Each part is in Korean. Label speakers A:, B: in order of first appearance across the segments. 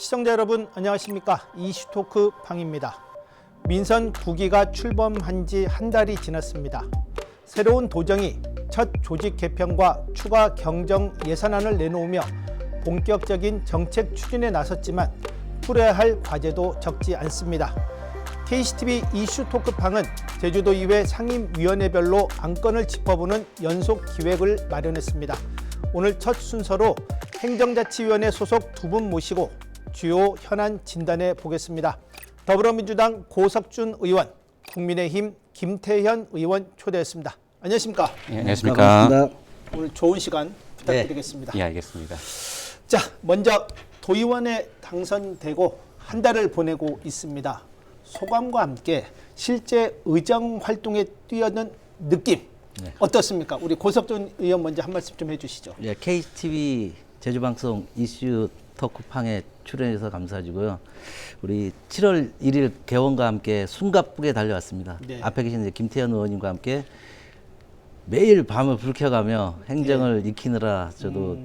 A: 시청자 여러분 안녕하십니까. 이슈토크 방입니다. 민선 9기가 출범한 지 한 달이 지났습니다. 새로운 도정이 첫 조직 개편과 추가 경정 예산안을 내놓으며 본격적인 정책 추진에 나섰지만 풀어야 할 과제도 적지 않습니다. KCTV 이슈토크방은 제주도의회 상임위원회별로 안건을 짚어보는 연속 기획을 마련했습니다. 오늘 첫 순서로 행정자치위원회 소속 두 분 모시고 주요 현안 진단해 보겠습니다. 더불어민주당 고석준 의원, 국민의힘 김태현 의원 초대했습니다. 안녕하십니까?
B: 예, 안녕하십니까?
A: 오늘 좋은 시간 부탁드리겠습니다.
B: 예, 알겠습니다.
A: 자, 먼저 도의원에 당선되고 한 달을 보내고 있습니다. 소감과 함께 실제 의정 활동에 뛰어든 느낌 어떻습니까? 우리 고석준 의원 먼저 한 말씀 좀 해주시죠.
C: 예, KTV 제주방송 이슈 토크팡에 출연해서 감사드리고요. 우리 7월 1일 개원과 함께 숨가쁘게 달려왔습니다.
A: 네.
C: 앞에 계신 이제 김태현 의원님과 함께 매일 밤을 불켜가며 행정을 익히느라 저도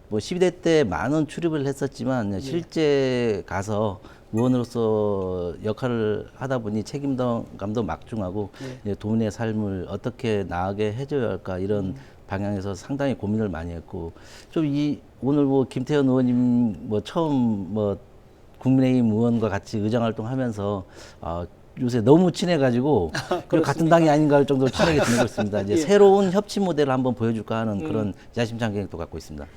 C: 뭐 12대 때 많은 출입을 했었지만 실제 가서 의원으로서 역할을 하다 보니 책임감도 막중하고 도민의 삶을 어떻게 나아게 해줘야 할까 이런 방향에서 상당히 고민을 많이 했고 좀 오늘 뭐 김태현 의원님 뭐 처음 뭐 국민의힘 의원과 같이 의정 활동하면서 요새 너무 친해가지고 같은 당이 아닌가 할 정도로 친하게 지내고 있습니다. 이제 새로운 협치 모델을 한번 보여줄까 하는 그런 야심찬 계획도 갖고 있습니다.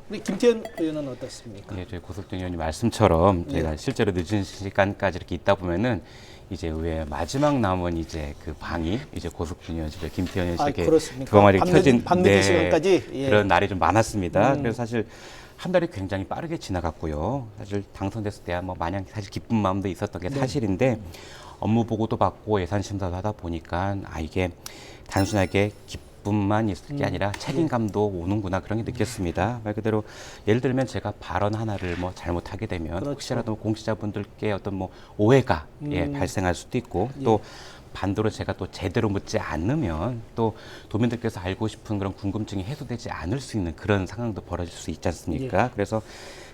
A: 우리 김태현 의원은 어떻습니까?
B: 예, 저희 고석준 의원님 말씀처럼 제가 실제로 늦은 시간까지 이렇게 있다 보면은 이제 의회 마지막 남은 이제 그 방이 이제 고석준 의원 집에 김태현 의원 집에 두광아리 켜진
A: 밤늦은 시간까지
B: 그런 날이 좀 많았습니다. 그래서 사실 한 달이 굉장히 빠르게 지나갔고요. 사실 당선됐을 때야 뭐 마냥 사실 기쁜 마음도 있었던 게 사실인데 업무 보고도 받고 예산 심사도 하다 보니까 이게 단순하게 기쁨만 있을 게 아니라 책임감도 오는구나 그런 게 느꼈습니다. 말 그대로 예를 들면 제가 발언 하나를 뭐 잘못하게 되면 혹시라도 공직자분들께 어떤 뭐 오해가 발생할 수도 있고 또 반대로 제가 또 제대로 묻지 않으면 또 도민들께서 알고 싶은 그런 궁금증이 해소되지 않을 수 있는 그런 상황도 벌어질 수 있지 않습니까? 그래서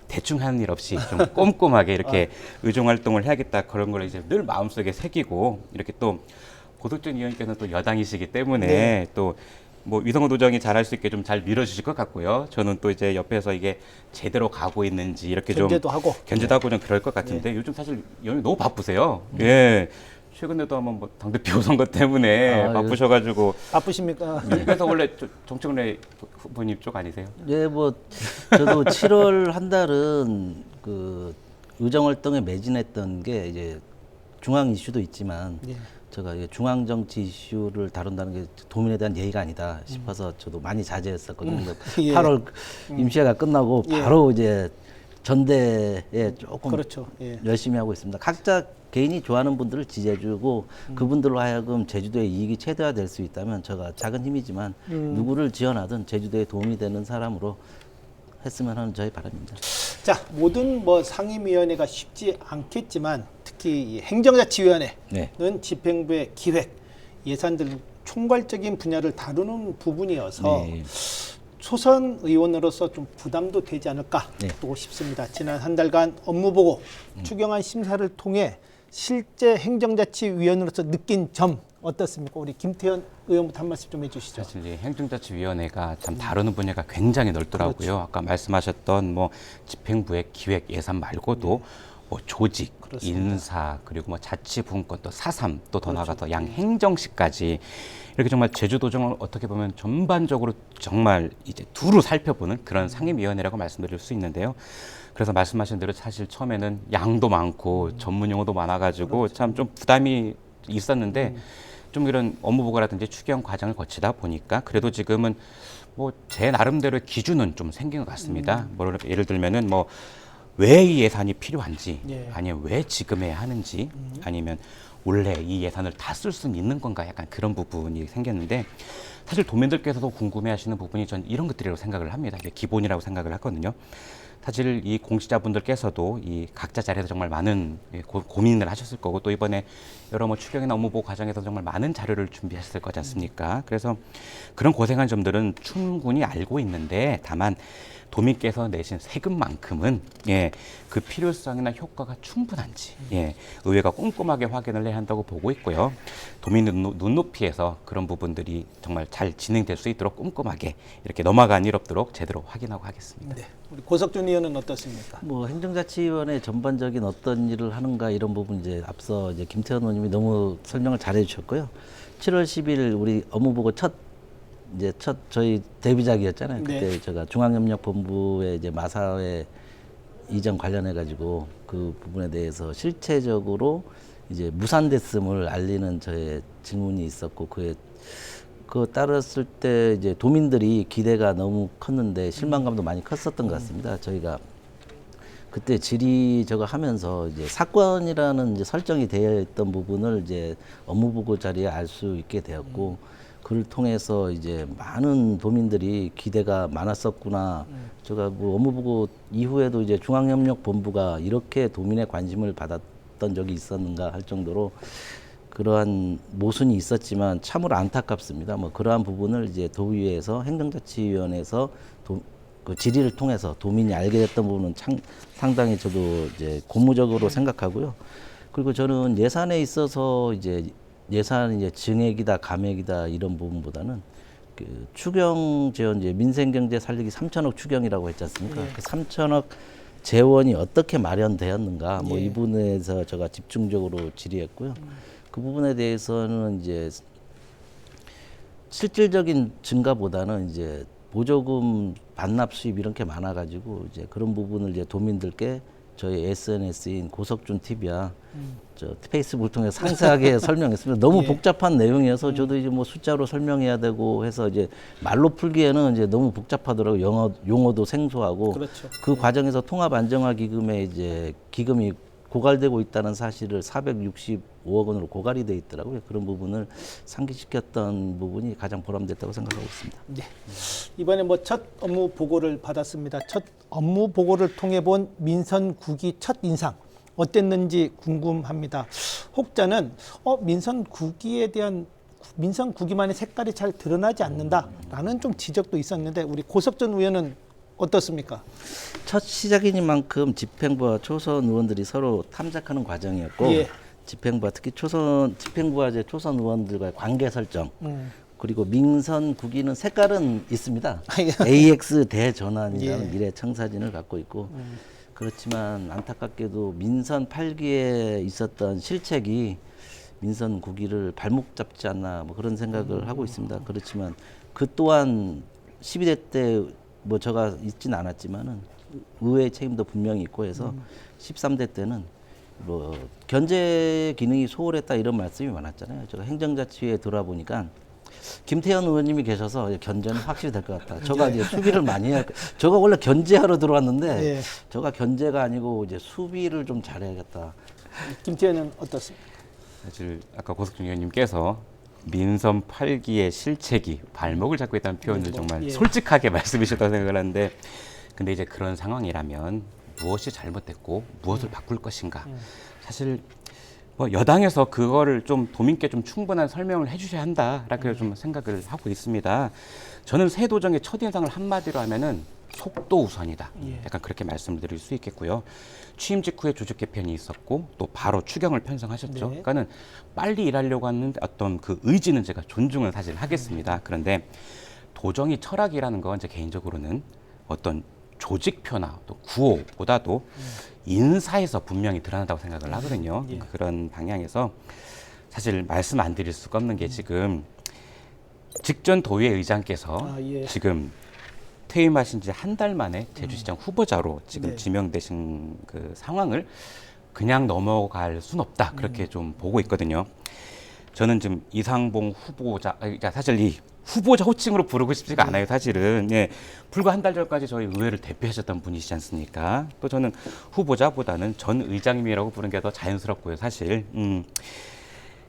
B: 대충 하는 일 없이 좀 꼼꼼하게 이렇게 의정 활동을 해야겠다 그런 걸 이제 늘 마음속에 새기고 이렇게 또 고석준 의원께서는 또 여당이시기 때문에 또 뭐 위성호 도정이 잘할 수 있게 좀 잘 밀어주실 것 같고요. 저는 또 이제 옆에서 이게 제대로 가고 있는지 이렇게
A: 견제도 하고
B: 좀 그럴 것 같은데 요즘 사실 의원님 너무 바쁘세요. 예. 최근에도 한번 뭐 당대표 선거 때문에 바쁘셔가지고
A: 바쁘십니까?
B: 그래서 원래 정청래 후보님 쪽 아니세요?
C: 예, 뭐 저도 7월 한 달은 그 의정 활동에 매진했던 게 이제 중앙 이슈도 있지만 제가 중앙 정치 이슈를 다룬다는 게 도민에 대한 예의가 아니다 싶어서 저도 많이 자제했었거든요. 8월 임시회가 끝나고 바로 이제 전대에 조금 열심히 하고 있습니다. 각자 개인이 좋아하는 분들을 지지해주고 그분들로 하여금 제주도의 이익이 최대화될 수 있다면 제가 작은 힘이지만 누구를 지원하든 제주도에 도움이 되는 사람으로 했으면 하는 저의 바람입니다.
A: 자, 모든 뭐 상임위원회가 쉽지 않겠지만 특히 이 행정자치위원회는 집행부의 기획, 예산 등 총괄적인 분야를 다루는 부분이어서 초선 의원으로서 좀 부담도 되지 않을까 또 싶습니다. 지난 한 달간 업무 보고 추경안 심사를 통해 실제 행정자치위원으로서 느낀 점 어떻습니까? 우리 김태현 의원부터 한 말씀 좀 해주시죠.
B: 사실 이 행정자치위원회가 참 다루는 분야가 굉장히 넓더라고요. 아까 말씀하셨던 뭐 집행부의 기획 예산 말고도 뭐 조직, 인사, 그리고 뭐 자치분권, 또 사삼, 또 더 나아가서 양행정시까지 이렇게 정말 제주도정을 어떻게 보면 전반적으로 정말 이제 두루 살펴보는 그런 상임위원회라고 말씀드릴 수 있는데요. 그래서 말씀하신 대로 사실 처음에는 양도 많고 전문 용어도 많아가지고 참 좀 부담이 있었는데 좀 이런 업무 보고라든지 추경 과정을 거치다 보니까 그래도 지금은 뭐 제 나름대로의 기준은 좀 생긴 것 같습니다. 뭐 예를 들면은 뭐 왜 이 예산이 필요한지 아니면 왜 지금 해야 하는지 아니면 원래 이 예산을 다 쓸 수는 있는 건가 약간 그런 부분이 생겼는데 사실 도민들께서도 궁금해하시는 부분이 전 이런 것들이라고 생각을 합니다. 이게 기본이라고 생각을 하거든요. 사실 이 공시자분들께서도 이 각자 자리에서 정말 많은 고민을 하셨을 거고 또 이번에 여러 뭐 추경이나 업무 보고 과정에서 정말 많은 자료를 준비하셨을 거지 않습니까? 그래서 그런 고생한 점들은 충분히 알고 있는데 다만 도민께서 내신 세금만큼은 그 필요성이나 효과가 충분한지 의회가 꼼꼼하게 확인을 해야 한다고 보고 있고요. 도민 눈높이에서 그런 부분들이 정말 잘 진행될 수 있도록 꼼꼼하게 이렇게 넘어간 일 없도록 제대로 확인하고 하겠습니다.
A: 네. 우리 고석준 의원은 어떻습니까?
C: 뭐 행정자치위원회 전반적인 어떤 일을 하는가 이런 부분 이제 앞서 이제 김태현 의원님이 너무 설명을 잘해 주셨고요. 7월 10일 우리 업무보고 첫 저희 데뷔작이었잖아요. 그때
A: 네.
C: 제가 중앙협력본부의 이제 마사회 이전 관련해 가지고 그 부분에 대해서 실체적으로 이제 무산됐음을 알리는 저의 질문이 있었고 그거 따랐을 때 이제 도민들이 기대가 너무 컸는데 실망감도 많이 컸었던 것 같습니다. 저희가 그때 질의 저거 하면서 이제 사건이라는 이제 설정이 되어 있던 부분을 이제 업무보고 자리에 알 수 있게 되었고 그를 통해서 이제 많은 도민들이 기대가 많았었구나. 제가 뭐 업무보고 이후에도 이제 중앙협력본부가 이렇게 도민의 관심을 받았던 적이 있었는가 할 정도로 그러한 모순이 있었지만 참으로 안타깝습니다. 뭐 그러한 부분을 이제 도의회에서 행정자치위원회에서 그 질의를 통해서 도민이 알게 됐던 부분은 상당히 저도 이제 고무적으로 생각하고요. 그리고 저는 예산에 있어서 이제 예산 이제 증액이다 감액이다 이런 부분보다는 그 추경 재원 이제 민생경제 살리기 3천억 추경이라고 했지 않습니까? 그 3천억 재원이 어떻게 마련되었는가 뭐 이 부분에서 제가 집중적으로 질의했고요. 그 부분에 대해서는 이제 실질적인 증가보다는 이제 보조금 반납 수입 이렇게 많아가지고 이제 그런 부분을 이제 도민들께 저희 SNS인 고석준 TV야 저 페이스북을 통해 상세하게 설명했습니다. 너무 복잡한 내용이어서 저도 이제 뭐 숫자로 설명해야 되고 해서 이제 말로 풀기에는 이제 너무 복잡하더라고요. 용어도 생소하고
A: 그렇죠.
C: 그 과정에서 통합안정화기금에 이제 기금이 고갈되고 있다는 사실을 465억 원으로 고갈이 돼 있더라고요. 그런 부분을 상기시켰던 부분이 가장 보람됐다고 생각하고 있습니다.
A: 네. 이번에 뭐 첫 업무 보고를 받았습니다. 첫 업무 보고를 통해 본 민선 9기 첫 인상 어땠는지 궁금합니다. 혹자는 민선 9기에 대한 민선 9기만의 색깔이 잘 드러나지 않는다라는 좀 지적도 있었는데 우리 고석준 의원은 어떻습니까?
C: 첫 시작이니만큼 집행부와 초선 의원들이 서로 탐색하는 과정이었고 집행부와 특히 집행부와 이제 초선 의원들과의 관계 설정 그리고 민선 9기는 색깔은 있습니다. AX 대전환이라는 미래 청사진을 갖고 있고 그렇지만 안타깝게도 민선 8기에 있었던 실책이 민선 9기를 발목 잡지 않나 뭐 그런 생각을 하고 있습니다. 그렇지만 그 또한 12대 때 뭐 제가 있지는 않았지만은 의회 책임도 분명히 있고 해서 13대 때는 뭐 견제 기능이 소홀했다 이런 말씀이 많았잖아요. 제가 행정자치위에 돌아보니까 김태현 의원님이 계셔서 견제는 확실히 될 것 같다. 제가 이제 수비를 많이 해야 제가 원래 견제하러 들어왔는데 제가 견제가 아니고 이제 수비를 좀 잘해야겠다.
A: 김태현은 어떻습니까?
B: 사실 아까 고석준 의원님께서 민선 8기의 실책이 발목을 잡고 있다는 표현을 정말 솔직하게 말씀해 주셨다고 생각을 하는데 근데 이제 그런 상황이라면 무엇이 잘못됐고 무엇을 바꿀 것인가 사실 뭐 여당에서 그거를 좀 도민께 좀 충분한 설명을 해주셔야 한다라고 좀 생각을 하고 있습니다. 저는 새 도정의 첫인상을 한마디로 하면은 속도 우선이다. 약간 그렇게 말씀드릴 수 있겠고요. 취임 직후에 조직 개편이 있었고 또 바로 추경을 편성하셨죠. 그러니까는 빨리 일하려고 하는 어떤 그 의지는 제가 존중을 사실 하겠습니다. 그런데 도정의 철학이라는 건 제 개인적으로는 어떤 조직표나 또 구호보다도 인사에서 분명히 드러난다고 생각을 하거든요. 그런 방향에서 사실 말씀 안 드릴 수가 없는 게 지금 직전 도의회 의장께서 지금 퇴임하신 지 한 달 만에 제주시장 후보자로 지금 지명되신 그 상황을 그냥 넘어갈 순 없다. 그렇게 좀 보고 있거든요. 저는 지금 이상봉 후보자, 그러니까 사실 이 후보자 호칭으로 부르고 싶지가 않아요, 사실은. 불과 한 달 전까지 저희 의회를 대표하셨던 분이시지 않습니까? 또 저는 후보자보다는 전 의장님이라고 부르는 게 더 자연스럽고요, 사실.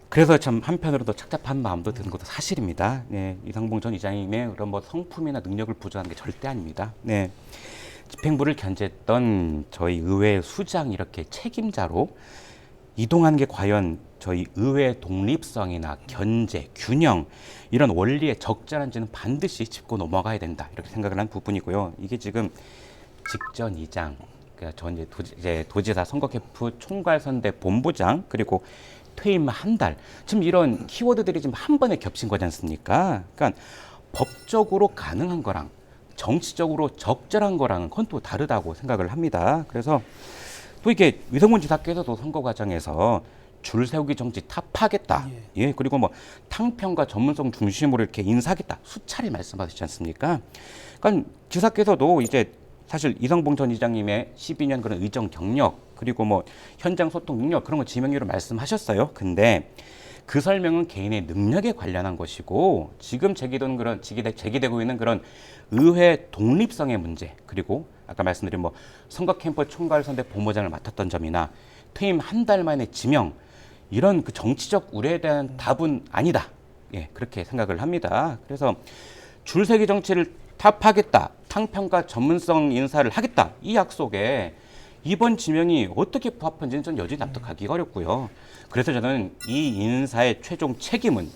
B: 그래서 참 한편으로도 착잡한 마음도 드는 것도 사실입니다. 이상봉 전 의장님의 그런 뭐 성품이나 능력을 부정하는 게 절대 아닙니다. 집행부를 견제했던 저희 의회 수장 이렇게 책임자로 이동한 게 과연 저희 의회 독립성이나 견제, 균형 이런 원리에 적절한지는 반드시 짚고 넘어가야 된다 이렇게 생각을 한 부분이고요. 이게 지금 직전 이장, 그러니까 전 이제 도지사 선거개표 총괄선대 본부장 그리고 퇴임 한 달, 지금 이런 키워드들이 지금 한 번에 겹친 거지 않습니까? 그러니까 법적으로 가능한 거랑 정치적으로 적절한 거랑은 그건 또 다르다고 생각을 합니다. 그래서 또 이게 위성문 지사께서도 선거 과정에서 줄 세우기 정치 타파하겠다. 예, 그리고 뭐 탕평과 전문성 중심으로 이렇게 인사하겠다. 수차례 말씀하시지 않습니까? 그러니까 지사께서도 이제 사실 이성봉 전 이장님의 12년 그런 의정 경력 그리고 뭐 현장 소통 능력 그런 거 지명이로 말씀하셨어요. 근데 그 설명은 개인의 능력에 관련한 것이고 지금 제기되고 있는 그런 의회 독립성의 문제 그리고 아까 말씀드린 뭐 선거 캠프 총괄선대 본부장을 맡았던 점이나 퇴임 한 달 만에 지명 이런 그 정치적 우려에 대한 답은 아니다. 예, 그렇게 생각을 합니다. 그래서 줄세기 정치를 타파하겠다. 탕평과 전문성 인사를 하겠다. 이 약속에 이번 지명이 어떻게 부합한지는 전 여전히 납득하기가 어렵고요. 그래서 저는 이 인사의 최종 책임은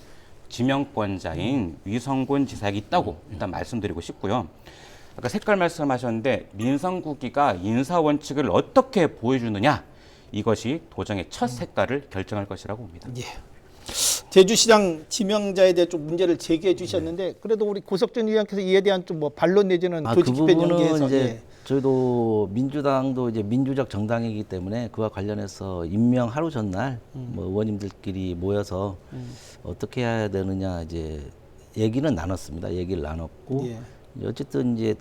B: 지명권자인 위성군 지사에게 있다고 일단 말씀드리고 싶고요. 아까 색깔 말씀하셨는데 민선국이가 인사 원칙을 어떻게 보여주느냐 이것이 도정의 첫 색깔을 결정할 것이라고 봅니다.
A: 예. 제주시장 지명자에 대해 좀 문제를 제기해 주셨는데 그래도 우리 고석준 의원께서 이에 대한 좀 뭐 반론 내지는
C: 그
A: 조직 집행
C: 부분은
A: 연계에서
C: 이제 저희도 민주당도 이제 민주적 정당이기 때문에 그와 관련해서 임명 하루 전날 뭐 의원님들끼리 모여서 어떻게 해야 되느냐 이제 얘기는 나눴습니다. 얘기를 나눴고
A: 예.
C: 어쨌든 이제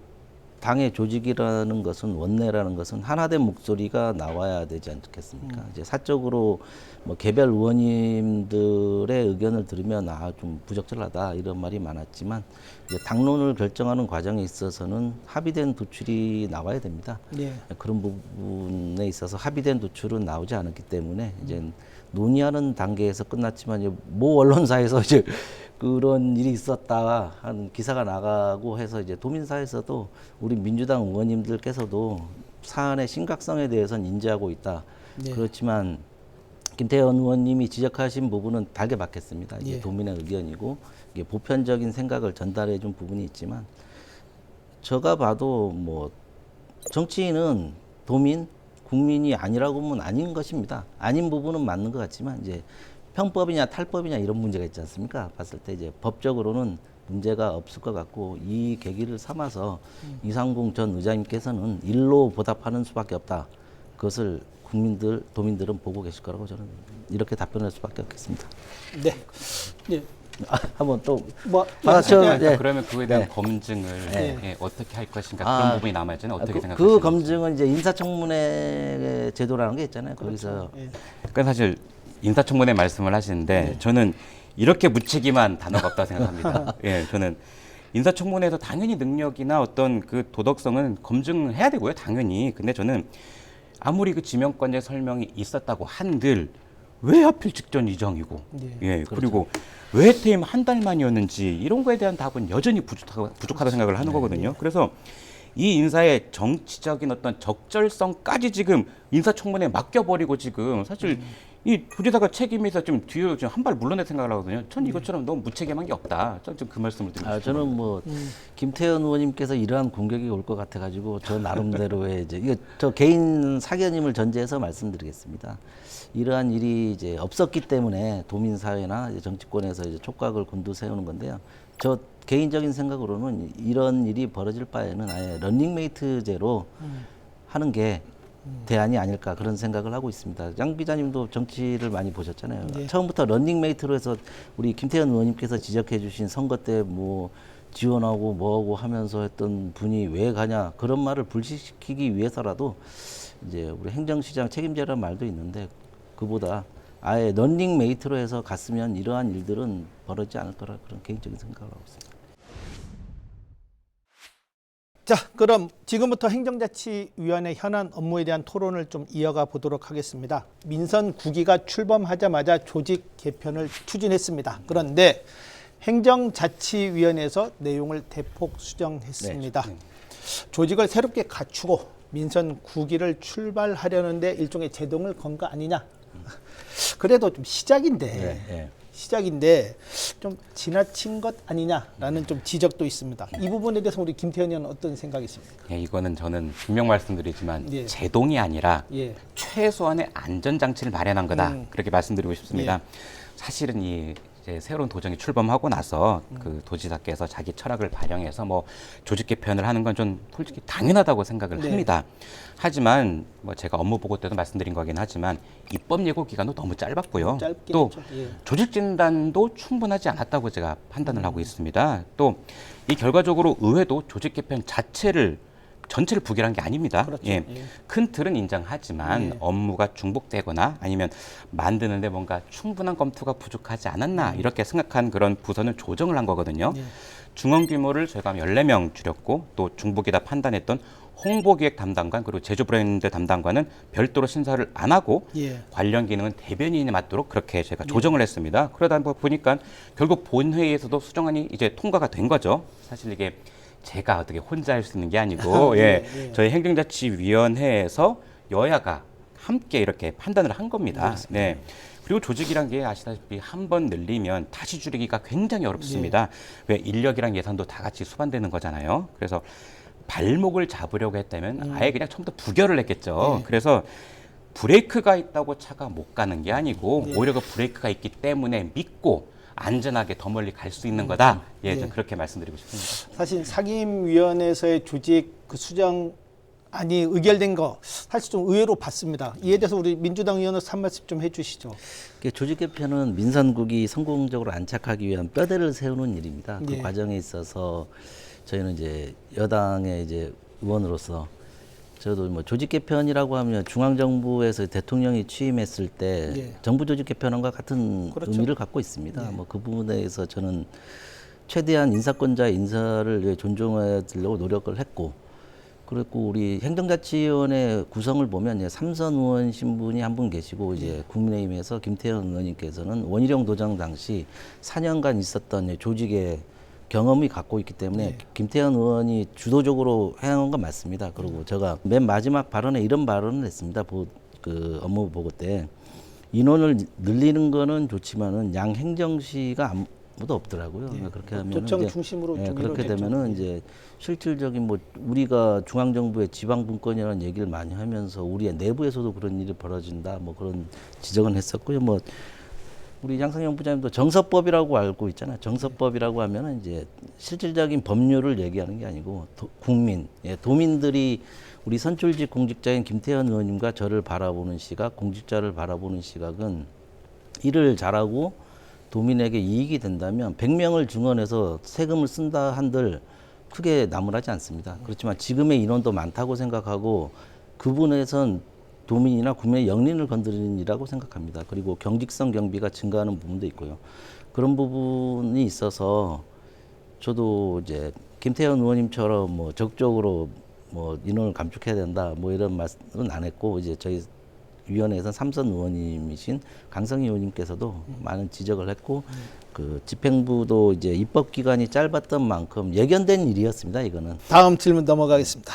C: 당의 조직이라는 것은 원내라는 것은 하나된 목소리가 나와야 되지 않겠습니까? 이제 사적으로 뭐 개별 의원님들의 의견을 들으면 좀 부적절하다 이런 말이 많았지만 이제 당론을 결정하는 과정에 있어서는 합의된 도출이 나와야 됩니다.
A: 예.
C: 그런 부분에 있어서 합의된 도출은 나오지 않았기 때문에 이제 논의하는 단계에서 끝났지만 이제 모 언론사에서 이제 그런 일이 있었다 한 기사가 나가고 해서 이제 도민사에서도 우리 민주당 의원님들께서도 사안의 심각성에 대해서는 인지하고 있다.
A: 네.
C: 그렇지만 김태현 의원님이 지적하신 부분은 달게 받겠습니다. 이게
A: 예.
C: 도민의 의견이고 이게 보편적인 생각을 전달해 준 부분이 있지만 제가 봐도 뭐 정치인은 도민, 국민이 아니라고 하면 아닌 것입니다. 아닌 부분은 맞는 것 같지만 이제 편법이냐 탈법이냐 이런 문제가 있지 않습니까? 봤을 때 이제 법적으로는 문제가 없을 것 같고 이 계기를 삼아서 이상궁 전 의장님께서는 일로 보답하는 수밖에 없다. 그것을 국민들, 도민들은 보고 계실 거라고 저는 이렇게 답변할 수밖에 없겠습니다.
A: 네. 예.
C: 한번 또
A: 뭐
C: 네.
B: 그러면 그거에 대한
C: 네.
B: 검증을
A: 네.
B: 예, 어떻게 할 것인가 그런 부분이 남아있잖아요. 어떻게
C: 그
B: 생각하시는지.
C: 검증은 이제 인사청문회 제도라는 게 있잖아요. 거기서
A: 예.
B: 그러니까 사실 인사청문회 말씀을 하시는데 저는 이렇게 무책임한 단어가 없다고 생각합니다. 예, 저는 인사청문회에서 당연히 능력이나 어떤 그 도덕성은 검증해야 되고요, 당연히. 근데 저는 아무리 그 지명권자 설명이 있었다고 한들 왜 하필 직전 이정이고, 예, 그리고 왜 퇴임 한 달 만이었는지 이런 거에 대한 답은 여전히 부족하다고 생각을 하는 거거든요. 그래서 이 인사의 정치적인 어떤 적절성까지 지금 인사청문회에 맡겨버리고 지금 사실 이 도지사가 책임에서 좀 뒤로 좀 한 발 물러낼 생각을 하거든요. 전 이것처럼 너무 무책임한 게 없다. 전 좀 그 말씀을 드리고 싶습니다.
C: 저는 뭐 김태현 의원님께서 이러한 공격이 올 것 같아가지고 저 나름대로의 이제 이거 저 개인 사견임을 전제해서 말씀드리겠습니다. 이러한 일이 이제 없었기 때문에 도민사회나 이제 정치권에서 이제 촉각을 곤두세우는 건데요. 저 개인적인 생각으로는 이런 일이 벌어질 바에는 아예 런닝메이트제로 하는 게 대안이 아닐까 그런 생각을 하고 있습니다. 양 기자님도 정치를 많이 보셨잖아요.
A: 네.
C: 처음부터 런닝메이트로 해서 우리 김태현 의원님께서 지적해 주신 선거 때 뭐 지원하고 뭐하고 하면서 했던 분이 왜 가냐 그런 말을 불식시키기 위해서라도 이제 우리 행정시장 책임제라는 말도 있는데 그보다 아예 런닝메이트로 해서 갔으면 이러한 일들은 벌어지지 않을 거라 그런 개인적인 생각을 하고 있습니다.
A: 자, 그럼 지금부터 행정자치위원회 현안 업무에 대한 토론을 좀 이어가 보도록 하겠습니다. 민선 9기가 출범하자마자 조직 개편을 추진했습니다. 그런데 행정자치위원회에서 내용을 대폭 수정했습니다. 조직을 새롭게 갖추고 민선 9기를 출발하려는데 일종의 제동을 건 거 아니냐. 그래도 좀 시작인데 좀 지나친 것 아니냐라는 좀 지적도 있습니다. 이 부분에 대해서 우리 김태현 의원은 어떤 생각이십니까?
B: 예, 이거는 저는 분명 말씀드리지만
A: 예.
B: 제동이 아니라
A: 예.
B: 최소한의 안전장치를 마련한 거다. 그렇게 말씀드리고 싶습니다. 사실은 이제 새로운 도정이 출범하고 나서 그 도지사께서 자기 철학을 발영해서 뭐 조직 개편을 하는 건 좀 솔직히 당연하다고 생각을 합니다. 하지만 뭐 제가 업무 보고 때도 말씀드린 거긴 하지만 입법 예고 기간도 너무 짧았고요.
A: 짧긴
B: 또
A: 했죠. 예.
B: 조직 진단도 충분하지 않았다고 제가 판단을 하고 있습니다. 또 이 결과적으로 의회도 조직 개편 전체를 부결한 게 아닙니다.
A: 그렇죠.
B: 예.
A: 예.
B: 큰 틀은 인정하지만 업무가 중복되거나 아니면 만드는데 뭔가 충분한 검토가 부족하지 않았나 이렇게 생각한 그런 부서는 조정을 한 거거든요. 중원 규모를 저희가 14명 줄였고 또 중복이다 판단했던 홍보기획 담당관 그리고 제조 브랜드 담당관은 별도로 심사를 안 하고 관련 기능은 대변인이 맡도록 그렇게 제가 조정을 했습니다. 그러다 보니까 결국 본회의에서도 수정안이 이제 통과가 된 거죠. 사실 이게 제가 어떻게 혼자 할 수 있는 게 아니고 저희 행정자치위원회에서 여야가 함께 이렇게 판단을 한 겁니다. 네. 그리고 조직이란 게 아시다시피 한 번 늘리면 다시 줄이기가 굉장히 어렵습니다. 왜 인력이랑 예산도 다 같이 수반되는 거잖아요. 그래서 발목을 잡으려고 했다면 아예 그냥 처음부터 부결을 했겠죠. 그래서 브레이크가 있다고 차가 못 가는 게 아니고 오히려 그 브레이크가 있기 때문에 믿고 안전하게 더 멀리 갈 수 있는 거다. 좀 그렇게 말씀드리고 싶습니다.
A: 사실 상임위원회에서의 조직 그 수정안이 의결된 거 사실 좀 의외로 봤습니다. 이에 대해서 우리 민주당 의원으로서 한 말씀 좀 해주시죠.
C: 조직 개편은 민선국이 성공적으로 안착하기 위한 뼈대를 세우는 일입니다. 그 과정에 있어서 저희는 이제 여당의 이제 의원으로서 저도 뭐 조직 개편이라고 하면 중앙정부에서 대통령이 취임했을 때 정부 조직 개편안과 같은 의미를 갖고 있습니다. 뭐 그 부분에 대해서 저는 최대한 인사권자의 인사를 존중하려고 노력을 했고, 그리고 우리 행정자치위원회 구성을 보면 삼선 의원 신분이 한 분 계시고 이제 국민의힘에서 김태현 의원님께서는 원희룡 도정 당시 4년간 있었던 조직의 경험이 갖고 있기 때문에 김태현 의원이 주도적으로 해온 건 맞습니다. 그리고 제가 맨 마지막 발언에 이런 발언을 했습니다. 그 업무 보고 때 인원을 늘리는 거는 좋지만은 양 행정시가 아무도 없더라고요. 그렇게 하면
A: 도청 중심으로 좀
C: 그렇게
A: 이루어졌죠.
C: 되면은 이제 실질적인 뭐 우리가 중앙정부의 지방분권이라는 얘기를 많이 하면서 우리의 내부에서도 그런 일이 벌어진다. 뭐 그런 지적은 했었고요. 뭐 우리 양성영 부장님도 정서법이라고 알고 있잖아요. 정서법이라고 하면은 이제 실질적인 법률을 얘기하는 게 아니고 도민들이 우리 선출직 공직자인 김태현 의원님과 저를 바라보는 시각, 공직자를 바라보는 시각은 일을 잘하고 도민에게 이익이 된다면 100명을 증언해서 세금을 쓴다 한들 크게 나무라지 않습니다. 그렇지만 지금의 인원도 많다고 생각하고 그분에선 도민이나 국민의 영린을 건드리는 일이라고 생각합니다. 그리고 경직성 경비가 증가하는 부분도 있고요. 그런 부분이 있어서 저도 이제 김태현 의원님처럼 뭐 적극적으로 뭐 인원을 감축해야 된다 뭐 이런 말씀은 안 했고, 이제 저희 위원회에서 삼선 의원님이신 강성희 의원님께서도 많은 지적을 했고, 그 집행부도 이제 입법 기간이 짧았던 만큼 예견된 일이었습니다. 이거는.
A: 다음 질문 넘어가겠습니다.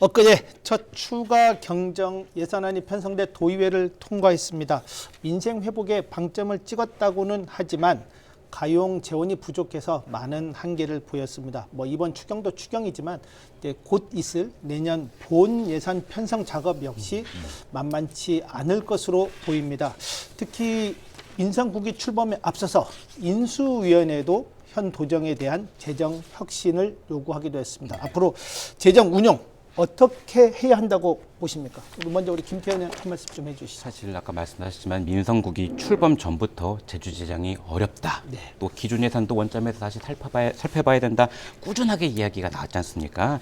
A: 엊그제 첫 추가 경정 예산안이 편성돼 도의회를 통과했습니다. 민생 회복에 방점을 찍었다고는 하지만 가용 재원이 부족해서 많은 한계를 보였습니다. 뭐 이번 추경도 추경이지만 이제 곧 있을 내년 본 예산 편성 작업 역시 만만치 않을 것으로 보입니다. 특히 민선9기 출범에 앞서서 인수위원회도 현 도정에 대한 재정 혁신을 요구하기도 했습니다. 앞으로 재정 운영 어떻게 해야 한다고 보십니까? 먼저 우리 김태현 의원 한 말씀 좀 해주시죠.
B: 사실 아까 말씀하셨지만 민선국이 출범 전부터 제주 재정이 어렵다. 또 기준 예산도 원점에서 다시 살펴봐야 된다. 꾸준하게 이야기가 나왔지 않습니까?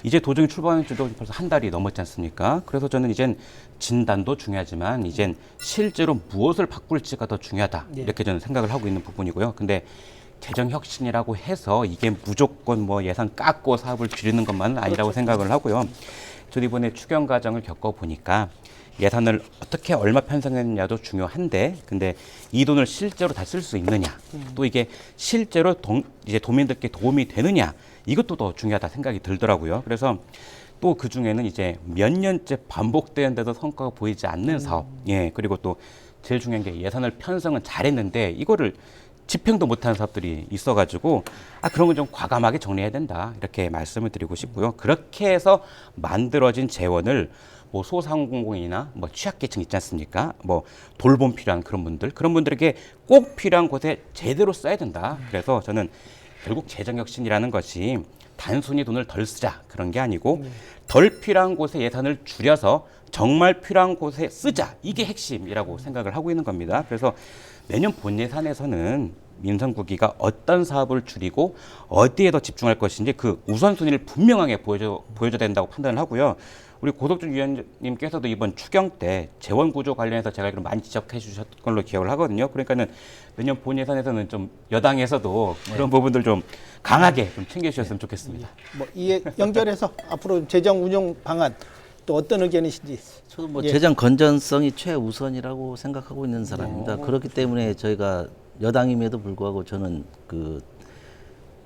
B: 이제 도정이 출범한 지도 벌써 한 달이 넘었지 않습니까? 그래서 저는 이젠 진단도 중요하지만 이젠 실제로 무엇을 바꿀지가 더 중요하다. 이렇게 저는 생각을 하고 있는 부분이고요. 근데 재정 혁신이라고 해서 이게 무조건 뭐 예산 깎고 사업을 줄이는 것만은 아니라고 생각을 하고요. 저도 이번에 추경 과정을 겪어보니까 예산을 어떻게 얼마 편성했느냐도 중요한데, 근데 이 돈을 실제로 다 쓸 수 있느냐, 또 이게 실제로 이제 도민들께 도움이 되느냐, 이것도 더 중요하다 생각이 들더라고요. 그래서 또 그 중에는 이제 몇 년째 반복되는데도 성과가 보이지 않는 사업, 예, 그리고 또 제일 중요한 게 예산을 편성은 잘했는데 이거를 집행도 못하는 사업들이 있어가지고 그런 건 좀 과감하게 정리해야 된다, 이렇게 말씀을 드리고 싶고요. 그렇게 해서 만들어진 재원을 뭐 소상공인이나 뭐 취약계층 있지 않습니까? 뭐 돌봄 필요한 그런 분들에게 꼭 필요한 곳에 제대로 써야 된다. 그래서 저는 결국 재정혁신이라는 것이 단순히 돈을 덜 쓰자 그런 게 아니고 덜 필요한 곳에 예산을 줄여서 정말 필요한 곳에 쓰자, 이게 핵심이라고 생각을 하고 있는 겁니다. 그래서 내년 본 예산에서는 민선구기가 어떤 사업을 줄이고 어디에 더 집중할 것인지 그 우선순위를 분명하게 보여줘야 된다고 판단을 하고요. 우리 고석준 위원님께서도 이번 추경 때 재원 구조 관련해서 제가 알기로 많이 지적해 주셨던 걸로 기억을 하거든요. 그러니까는 내년 본 예산에서는 좀 여당에서도 그런 부분들 좀 강하게 좀 챙겨주셨으면 좋겠습니다.
A: 뭐 이에 연결해서 앞으로 재정 운용 방안 또 어떤 의견이신지.
C: 저도 뭐
A: 예.
C: 재정 건전성이 최우선이라고 생각하고 있는 사람입니다. 그렇기 때문에 저희가 여당임에도 불구하고 저는 그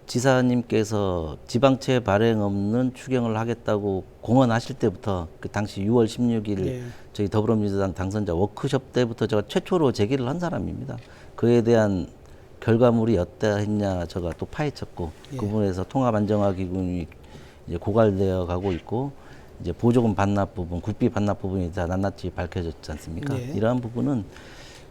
C: 지사님께서 지방채 발행 없는 추경을 하겠다고 공언하실 때부터 그 당시 6월 16일
A: 예.
C: 저희 더불어민주당 당선자 워크숍 때부터 제가 최초로 제기를 한 사람입니다. 그에 대한 결과물이 어떠했냐 제가 또 파헤쳤고
A: 예.
C: 그 부분에서 통합안정화기금이 이제 고갈되어 가고 있고 이제 보조금 반납 부분, 국비 반납 부분이 다 낱낱이 밝혀졌지 않습니까?
A: 예.
C: 이러한 부분은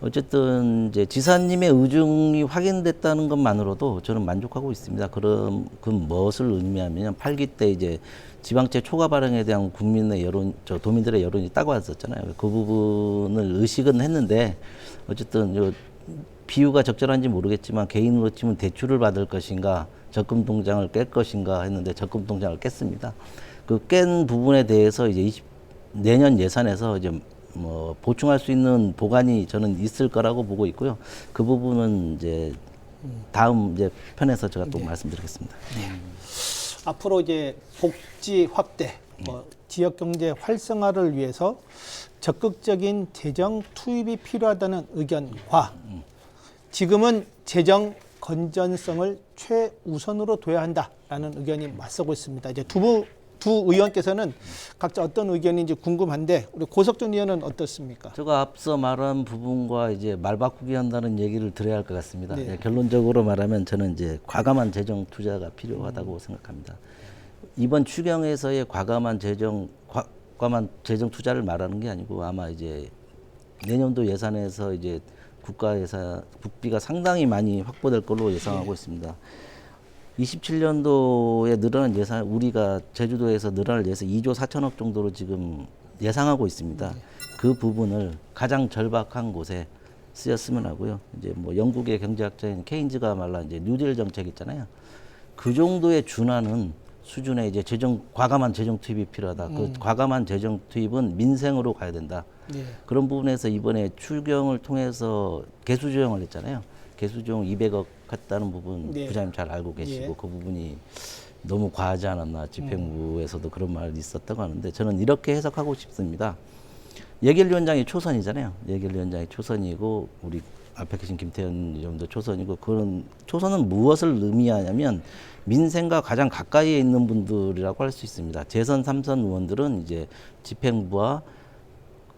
C: 어쨌든 이제 지사님의 의중이 확인됐다는 것만으로도 저는 만족하고 있습니다. 그럼 그 무엇을 의미하면 8기 때 이제 지방채 초과 발행에 대한 국민의 여론, 도민들의 여론이 따가웠었잖아요. 그 부분을 의식은 했는데 어쨌든 요 비유가 적절한지 모르겠지만 개인으로 치면 대출을 받을 것인가, 적금 통장을 깰 것인가 했는데 적금 통장을 깼습니다. 그 깬 부분에 대해서 이제 내년 예산에서 이제 뭐 보충할 수 있는 보관이 저는 있을 거라고 보고 있고요. 그 부분은 이제 다음 이제 편에서 제가 또 말씀드리겠습니다.
A: 앞으로 이제 복지 확대, 지역 경제 활성화를 위해서 적극적인 재정 투입이 필요하다는 의견과 지금은 재정 건전성을 최우선으로 둬야 한다라는 의견이 맞서고 있습니다. 이제 두 의원께서는 각자 어떤 의견인지 궁금한데 우리 고석준 의원은 어떻습니까?
C: 제가 앞서 말한 부분과 이제 말 바꾸기 한다는 얘기를 드려야 할 것 같습니다.
A: 네.
C: 결론적으로 말하면 저는 이제 과감한 재정 투자가 필요하다고 생각합니다. 이번 추경에서의 과감한 재정 투자를 말하는 게 아니고 아마 이제 내년도 예산에서 이제 국가 예산 국비가 상당히 많이 확보될 걸로 예상하고 있습니다. 27년도에 늘어난 예산, 우리가 제주도에서 늘어날 예산 2조 4천억 정도로 지금 예상하고 있습니다. 그 부분을 가장 절박한 곳에 쓰였으면 하고요. 이제 뭐 영국의 경제학자인 케인즈가 말한 이제 뉴딜 정책 있잖아요. 그 정도에 준하는 수준의 이제 과감한 재정 투입이 필요하다. 그 과감한 재정 투입은 민생으로 가야 된다.
A: 예.
C: 그런 부분에서 이번에 추경을 통해서 개수조정을 했잖아요. 개수조정 200억 했다는 부분
A: 네.
C: 부장님 잘 알고 계시고
A: 예.
C: 그 부분이 너무 과하지 않았나 집행부에서도 그런 말이 있었다고 하는데 저는 이렇게 해석하고 싶습니다. 예결위원장이 초선이잖아요. 예결위원장이 초선이고 우리 앞에 계신 김태현 의원도 초선이고 그런 초선은 무엇을 의미하냐면 민생과 가장 가까이에 있는 분들이라고 할 수 있습니다. 재선 3선 의원들은 이제 집행부와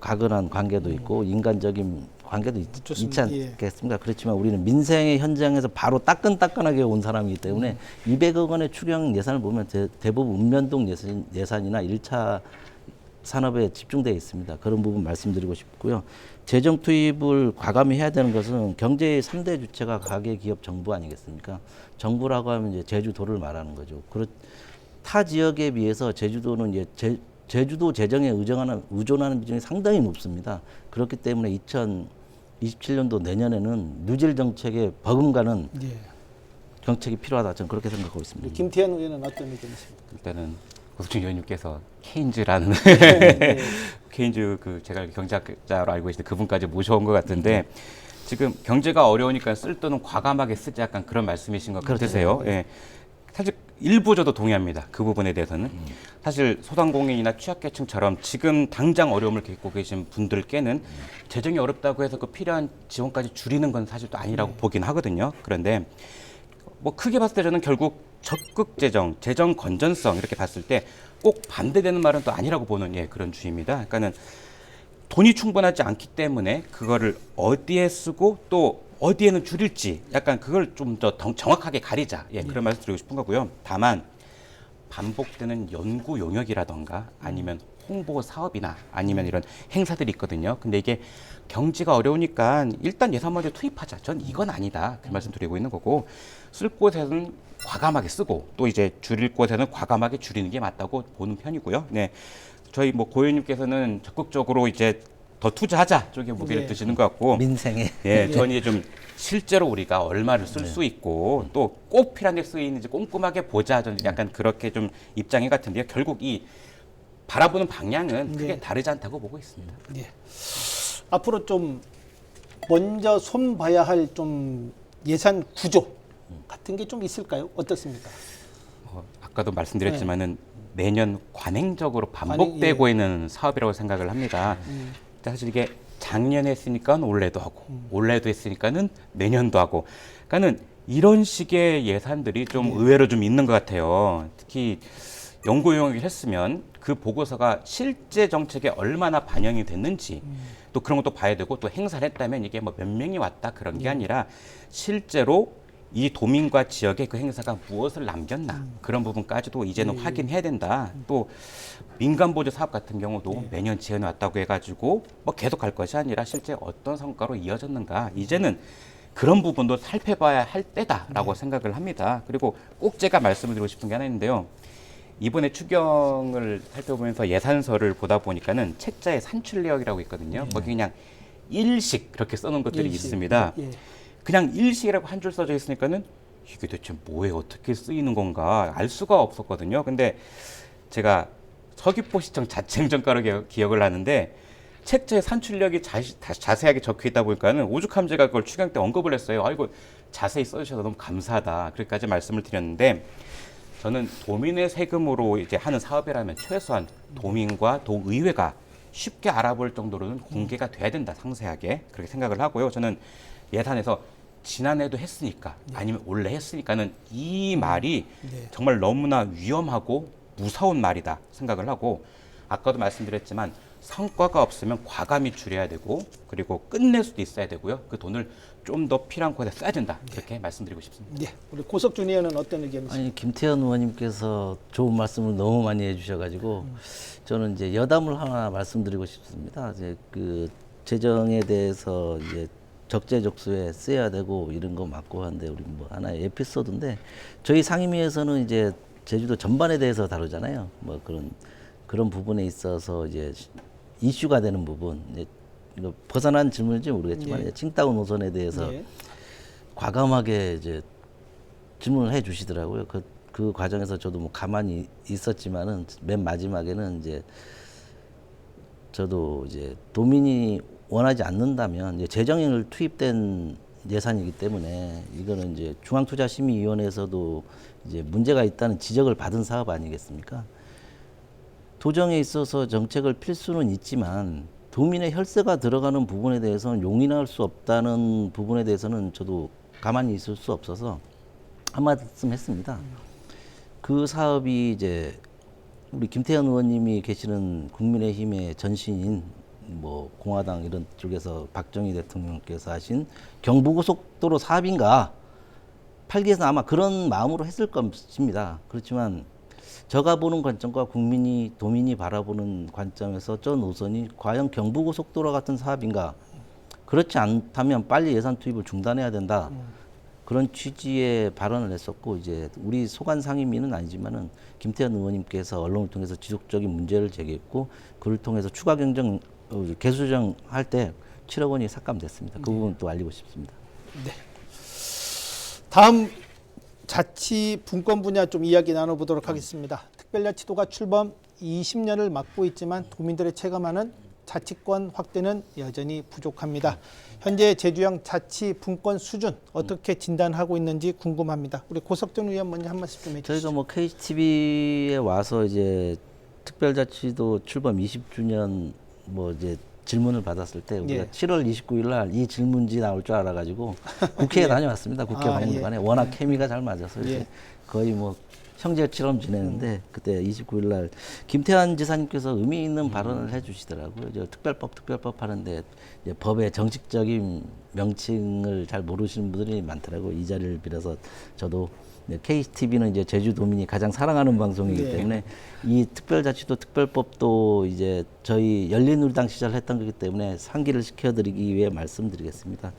C: 가근한 관계도 있고 인간적인 관계도 있지
A: 좋습니다.
C: 않겠습니까? 그렇지만 우리는 민생의 현장에서 바로 따끈따끈하게 온 사람이기 때문에 200억 원의 추경 예산을 보면 대부분 읍면동 예산이나 1차 산업에 집중되어 있습니다. 그런 부분 말씀드리고 싶고요. 재정 투입을 과감히 해야 되는 것은 경제의 3대 주체가 가계, 기업, 정부 아니겠습니까? 정부라고 하면 이제 제주도를 말하는 거죠. 타 지역에 비해서 제주도는 이제 제주도 재정에 의존하는 비중이 상당히 높습니다. 그렇기 때문에 2027년도 내년에는 누질 정책에 버금가는
A: 예.
C: 정책이 필요하다. 저는 그렇게 생각하고 있습니다.
A: 우리 김태현 의원은 어떤 의견이십니까?
B: 일단은 고석준 의원님께서 케인즈라는
A: 네.
B: 케인즈 그 제가 경제학자로 알고 계신데 그분까지 모셔온 것 같은데 지금 경제가 어려우니까 쓸 돈은 과감하게 쓰지 약간 그런 말씀이신 것 같으세요. 예. 사실 일부 저도 동의합니다. 그 부분에 대해서는. 사실 소상공인이나 취약계층처럼 지금 당장 어려움을 겪고 계신 분들께는 재정이 어렵다고 해서 그 필요한 지원까지 줄이는 건 사실 또 아니라고 보긴 하거든요. 그런데 뭐 크게 봤을 때 저는 결국 적극 재정, 재정 건전성 이렇게 봤을 때 꼭 반대되는 말은 또 아니라고 보는 그런 주의입니다. 그러니까는 돈이 충분하지 않기 때문에 그거를 어디에 쓰고 또 어디에는 줄일지 약간 그걸 좀 더 정확하게 가리자. 그런 말씀 드리고 싶은 거고요. 다만 반복되는 연구 용역이라던가 아니면 홍보 사업이나 아니면 이런 행사들이 있거든요. 근데 이게 경제가 어려우니까 일단 예산 먼저 투입하자. 전 이건 아니다. 그 말씀 드리고 있는 거고 쓸 곳에는 과감하게 쓰고 또 이제 줄일 곳에는 과감하게 줄이는 게 맞다고 보는 편이고요. 네. 저희 뭐 고객님께서는 적극적으로 이제 더 투자하자 쪽에 무게를 드시는 것 같고
C: 민생에
B: 저는 이제 좀 실제로 우리가 얼마를 쓸 수 있고 또 꼭 필요한 데 쓰이는지 꼼꼼하게 보자. 저는 약간 그렇게 좀 입장이 같은데요. 결국 이 바라보는 방향은 크게 다르지 않다고 보고 있습니다.
A: 예. 앞으로 좀 먼저 손 봐야 할 좀 예산 구조 같은 게 좀 있을까요? 어떻습니까?
B: 아까도 말씀드렸지만은 매년 관행적으로 반복되고 있는 사업이라고 생각을 합니다. 사실 이게 작년에 했으니까 올해도 하고 올해도 했으니까는 내년도 하고 그러니까는 이런 식의 예산들이 좀 의외로 좀 있는 것 같아요. 특히 연구 용역을 했으면 그 보고서가 실제 정책에 얼마나 반영이 됐는지 또 그런 것도 봐야 되고 또 행사를 했다면 이게 뭐 몇 명이 왔다 그런 게 아니라 실제로 이 도민과 지역에 그 행사가 무엇을 남겼나 그런 부분까지도 이제는 확인해야 된다. 또 민간보조 사업 같은 경우도 매년 지원해 왔다고 해가지고 뭐 계속 갈 것이 아니라 실제 어떤 성과로 이어졌는가 이제는 그런 부분도 살펴봐야 할 때다라고 생각을 합니다. 그리고 꼭 제가 말씀을 드리고 싶은 게 하나 있는데요. 이번에 추경을 살펴보면서 예산서를 보다 보니까는 책자에 산출 내역이라고 있거든요. 거기 그냥 일식 그렇게 써놓은 것들이 있습니다. 그냥 일식이라고 한 줄 써져 있으니까는 이게 대체 뭐에 어떻게 쓰이는 건가 알 수가 없었거든요. 근데 제가 서귀포시청 자치행정과로 기억을 하는데 책자에 산출력이 자세하게 적혀 있다 보니까는 오죽함 제가 그걸 추경 때 언급을 했어요. 아이고 자세히 써주셔서 너무 감사하다. 그렇게까지 말씀을 드렸는데 저는 도민의 세금으로 이제 하는 사업이라면 최소한 도민과 도의회가 쉽게 알아볼 정도로는 공개가 돼야 된다. 상세하게 그렇게 생각을 하고요. 저는 예산에서 지난해도 했으니까 아니면 올해 했으니까는 이 말이 정말 너무나 위험하고 무서운 말이다 생각을 하고 아까도 말씀드렸지만 성과가 없으면 과감히 줄여야 되고 그리고 끝낼 수도 있어야 되고요. 그 돈을 좀 더 필요한 곳에 써야 된다. 그렇게 말씀드리고 싶습니다.
A: 네, 우리 고석준 의원은 어떤 의견이십니까?
C: 아니 김태현 의원님께서 좋은 말씀을 너무 많이 해주셔가지고 저는 이제 여담을 하나 말씀드리고 싶습니다. 이제 그 재정에 대해서 이제 적재적소에 쓰여야 되고 이런 거 맞고 한데 우리 뭐 하나의 에피소드인데 저희 상임위에서는 이제 제주도 전반에 대해서 다루잖아요. 뭐 그런 부분에 있어서 이제 이슈가 되는 부분. 이제 이거 벗어난 질문인지 모르겠지만 칭다운 노선에 대해서 과감하게 이제 질문을 해 주시더라고요. 그 과정에서 저도 뭐 가만히 있었지만은 맨 마지막에는 이제 저도 이제 도민이 원하지 않는다면 이제 재정을 투입된 예산이기 때문에 이거는 이제 중앙투자심의위원회에서도 이제 문제가 있다는 지적을 받은 사업 아니겠습니까? 도정에 있어서 정책을 필수는 있지만 도민의 혈세가 들어가는 부분에 대해서는 용인할 수 없다는 부분에 대해서는 저도 가만히 있을 수 없어서 한 말씀 했습니다. 그 사업이 이제 우리 김태현 의원님이 계시는 국민의힘의 전신인 뭐 공화당 이런 쪽에서 박정희 대통령께서 하신 경부고속도로 사업인가 8기에서 아마 그런 마음으로 했을 것입니다. 그렇지만 제가 보는 관점과 도민이 바라보는 관점에서 저 노선이 과연 경부고속도로 같은 사업인가? 그렇지 않다면 빨리 예산 투입을 중단해야 된다. 그런 취지의 발언을 했었고 이제 우리 소관 상임위는 아니지만은 김태현 의원님께서 언론을 통해서 지속적인 문제를 제기했고 그를 통해서 추가 경정 개수정 할 때 7억 원이 삭감됐습니다. 그 부분 또 알리고 싶습니다.
A: 네. 다음 자치 분권 분야 좀 이야기 나눠보도록 하겠습니다. 특별자치도가 출범 20년을 맞고 있지만 도민들의 체감하는 자치권 확대는 여전히 부족합니다. 현재 제주형 자치 분권 수준 어떻게 진단하고 있는지 궁금합니다. 우리 고석준 의원 먼저 한 말씀 좀 해주시죠.
C: 저희가 뭐 KTV에 와서 이제 특별자치도 출범 20주년 뭐 이제 질문을 받았을 때 우리가
A: 예.
C: 7월 29일 날 이 질문지 나올 줄 알아가지고 국회에
A: 예.
C: 다녀왔습니다. 국회
A: 아,
C: 박물관에
A: 예.
C: 워낙 케미가 잘 맞아서 이제
A: 예.
C: 거의 뭐 형제처럼 지내는데 그때 29일 날 김태환 지사님께서 의미 있는 발언을 해주시더라고요. 저 특별법 하는데 이제 법의 정식적인 명칭을 잘 모르시는 분들이 많더라고요. 이 자리를 빌어서 저도 KTV는 이제 제주도민이 가장 사랑하는 방송이기
A: 네.
C: 때문에 이 특별자치도 특별법도 이제 저희 열린우리당 시절 했던 거기 때문에 상기를 시켜드리기 위해 말씀드리겠습니다.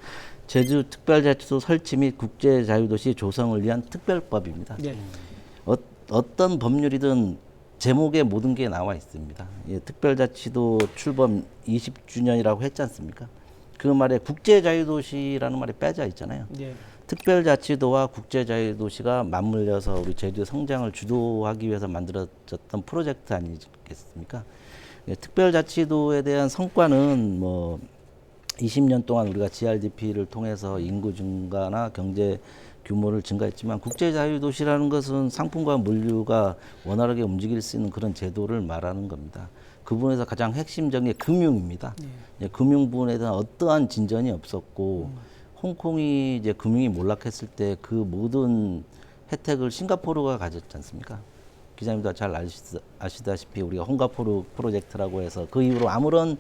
C: 제주 특별자치도 설치 및 국제자유도시 조성을 위한 특별법입니다.
A: 네.
C: 어떤 법률이든 제목에 모든 게 나와 있습니다. 예, 특별자치도 출범 20주년이라고 했지 않습니까? 그 말에 국제자유도시라는 말이 빼져 있잖아요.
A: 네.
C: 특별자치도와 국제자유도시가 맞물려서 우리 제주의 성장을 주도하기 위해서 만들어졌던 프로젝트 아니겠습니까? 예, 특별자치도에 대한 성과는 뭐 20년 동안 우리가 GRDP를 통해서 인구 증가나 경제 규모를 증가했지만 국제자유도시라는 것은 상품과 물류가 원활하게 움직일 수 있는 그런 제도를 말하는 겁니다. 그 부분에서 가장 핵심적인 게 금융입니다. 예, 금융 부분에 대한 어떠한 진전이 없었고 홍콩이 이제 금융이 몰락했을 때 그 모든 혜택을 싱가포르가 가졌지 않습니까? 기자님도 잘 아시다시피 우리가 헝가포르 프로젝트라고 해서 그 이후로 아무런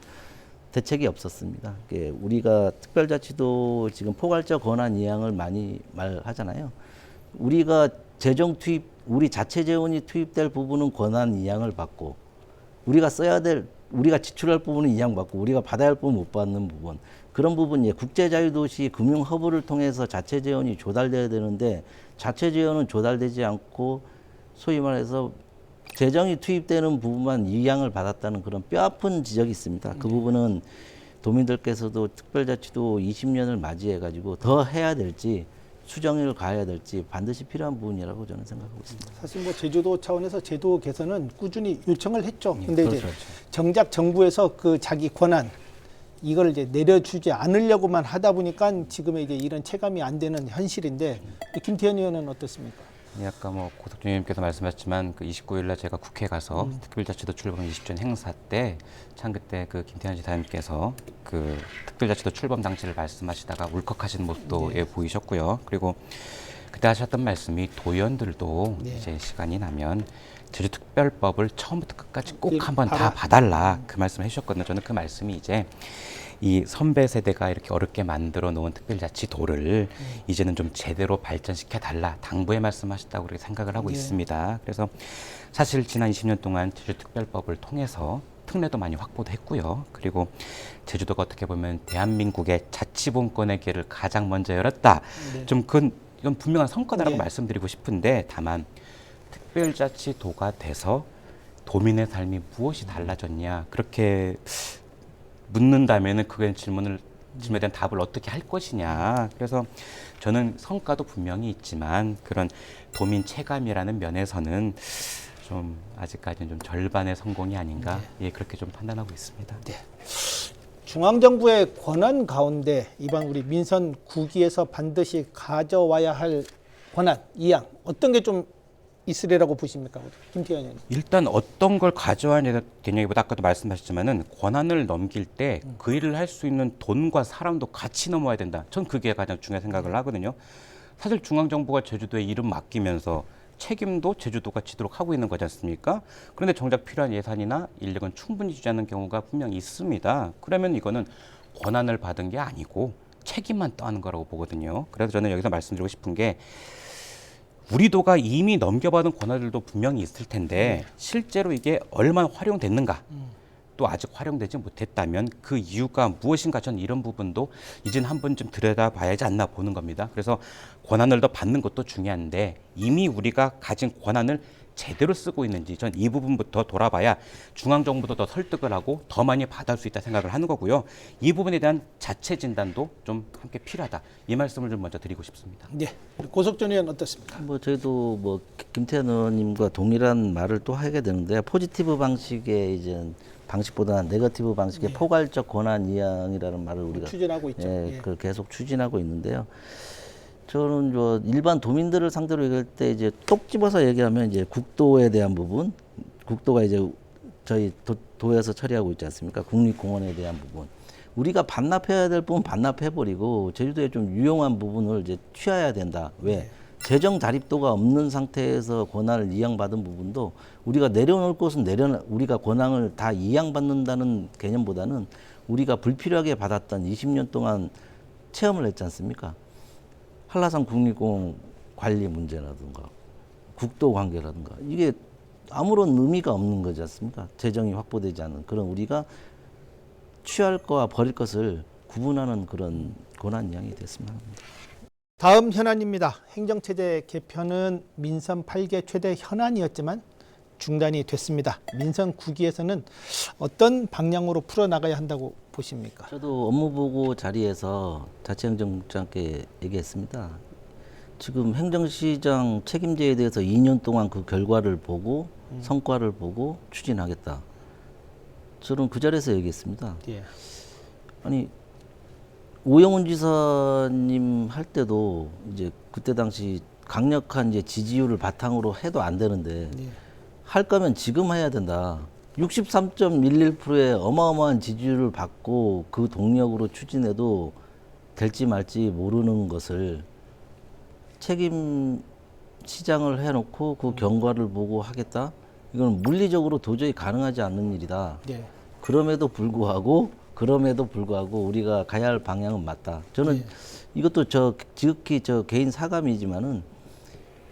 C: 대책이 없었습니다. 우리가 특별자치도 지금 포괄적 권한 이양을 많이 말하잖아요. 우리가 재정 투입, 우리 자체 재원이 투입될 부분은 권한 이양을 받고 우리가 써야 될, 우리가 지출할 부분은 이양받고 우리가 받아야 할 부분 못 받는 부분, 그런 부분이 국제자유도시 금융 허브를 통해서 자체 재원이 조달돼야 되는데 자체 재원은 조달되지 않고 소위 말해서 재정이 투입되는 부분만 이양을 받았다는 그런 뼈아픈 지적이 있습니다. 그 부분은 도민들께서도 특별자치도 20년을 맞이해가지고 더 해야 될지 수정을 가야 될지 반드시 필요한 부분이라고 저는 생각하고 있습니다.
A: 사실 뭐 제주도 차원에서 제도 개선은 꾸준히 요청을 했죠. 근데
C: 그렇죠,
A: 이제
C: 그렇죠.
A: 정작 정부에서 그 자기 권한 이걸 이제 내려주지 않으려고만 하다 보니까 지금의 이제 이런 체감이 안 되는 현실인데 김태현 의원은 어떻습니까?
B: 예, 아까 뭐 고석준 의원님께서 말씀하셨지만 그 29일날 제가 국회에 가서 특별자치도 출범 20주년 행사 때 참 그때 그 김태현 지사님께서 그 특별자치도 출범 당시를 말씀하시다가 울컥하시는 모습도 예, 보이셨고요. 그리고 그때 하셨던 말씀이 도의원들도 이제 시간이 나면 제주특별법을 처음부터 끝까지 꼭 한번 다 봐달라 그 말씀을 해주셨거든요. 저는 그 말씀이 이제 이 선배 세대가 이렇게 어렵게 만들어 놓은 특별자치도를 이제는 좀 제대로 발전시켜 달라 당부의 말씀하셨다고 그렇게 생각을 하고 있습니다. 그래서 사실 지난 20년 동안 제주특별법을 통해서 특례도 많이 확보도 했고요. 그리고 제주도가 어떻게 보면 대한민국의 자치분권의 길을 가장 먼저 열었다. 좀 이건 분명한 성과다라고 말씀드리고 싶은데 다만 특별자치도가 돼서 도민의 삶이 무엇이 달라졌냐 그렇게 묻는다면은 그게 질문에 대한 답을 어떻게 할 것이냐. 그래서 저는 성과도 분명히 있지만 그런 도민 체감이라는 면에서는 좀 아직까지는 좀 절반의 성공이 아닌가 예 그렇게 좀 판단하고 있습니다.
A: 네. 중앙정부의 권한 가운데 이번 우리 민선 9기에서 반드시 가져와야 할 권한, 이양 어떤 게 좀 있으리라고 보십니까? 김태현 의원님.
B: 일단 어떤 걸 가져와야 되냐기보다 아까도 말씀하셨지만은 권한을 넘길 때 그 일을 할 수 있는 돈과 사람도 같이 넘어야 된다. 전 그게 가장 중요한 생각을 하거든요. 사실 중앙정부가 제주도에 이름 맡기면서 책임도 제주도가 지도록 하고 있는 거지 않습니까? 그런데 정작 필요한 예산이나 인력은 충분히 주지 않는 경우가 분명히 있습니다. 그러면 이거는 권한을 받은 게 아니고 책임만 떠안는 거라고 보거든요. 그래서 저는 여기서 말씀드리고 싶은 게 우리 도가 이미 넘겨받은 권한들도 분명히 있을 텐데 실제로 이게 얼마나 활용됐는가 또 아직 활용되지 못했다면 그 이유가 무엇인가 저는 이런 부분도 이제는 한 번쯤 들여다봐야지 않나 보는 겁니다. 그래서 권한을 더 받는 것도 중요한데 이미 우리가 가진 권한을 제대로 쓰고 있는지 전 이 부분부터 돌아봐야 중앙정부도 더 설득을 하고 더 많이 받을 수 있다 생각을 하는 거고요. 이 부분에 대한 자체 진단도 좀 함께 필요하다. 이 말씀을 좀 먼저 드리고 싶습니다.
A: 네. 고석준 의원 어떻습니까?
C: 뭐 저희도 뭐 김태현 의원님과 동일한 말을 또 하게 되는데 포지티브 방식의 이제 방식보다는 네거티브 방식의
A: 예.
C: 포괄적 권한 이양이라는 말을 우리가
A: 추진하고 있죠.
C: 예,
A: 예.
C: 그 계속 추진하고 있는데요. 저는 뭐 일반 도민들을 상대로 얘기할 때 이제 똑 집어서 얘기하면 이제 국도에 대한 부분, 국도가 이제 저희 도에서 처리하고 있지 않습니까? 국립공원에 대한 부분. 우리가 반납해야 될 부분 반납해버리고 제주도에 좀 유용한 부분을 이제 취해야 된다. 왜?
A: 네.
C: 재정 자립도가 없는 상태에서 권한을 이양받은 부분도 우리가 내려놓을 곳은 우리가 권한을 다 이양받는다는 개념보다는 우리가 불필요하게 받았던 20년 동안 체험을 했지 않습니까? 한라산 국립공원 관리 문제라든가 국도 관계라든가 이게 아무런 의미가 없는 거지 않습니까? 재정이 확보되지 않은 그런 우리가 취할 거와 버릴 것을 구분하는 그런 권한 이양이 됐으면 합니다.
A: 다음 현안입니다. 행정체제 개편은 민선 8개 최대 현안이었지만 중단이 됐습니다. 민선 9기에서는 어떤 방향으로 풀어나가야 한다고 보십니까?
C: 저도 업무보고 자리에서 자치행정국장께 얘기했습니다. 지금 행정시장 책임제에 대해서 2년 동안 그 결과를 보고 성과를 보고 추진하겠다. 저는 그 자리에서 얘기했습니다.
A: 예.
C: 아니 오영훈 지사님 할 때도 이제 그때 당시 강력한 이제 지지율을 바탕으로 해도 안 되는데
A: 예.
C: 할 거면 지금 해야 된다. 63.11%의 어마어마한 지지율을 받고 그 동력으로 추진해도 될지 말지 모르는 것을 책임 시장을 해놓고 그 경과를 보고 하겠다. 이건 물리적으로 도저히 가능하지 않는 일이다.
A: 예.
C: 그럼에도 불구하고 우리가 가야 할 방향은 맞다. 저는 이것도 지극히 저 개인 사감이지만은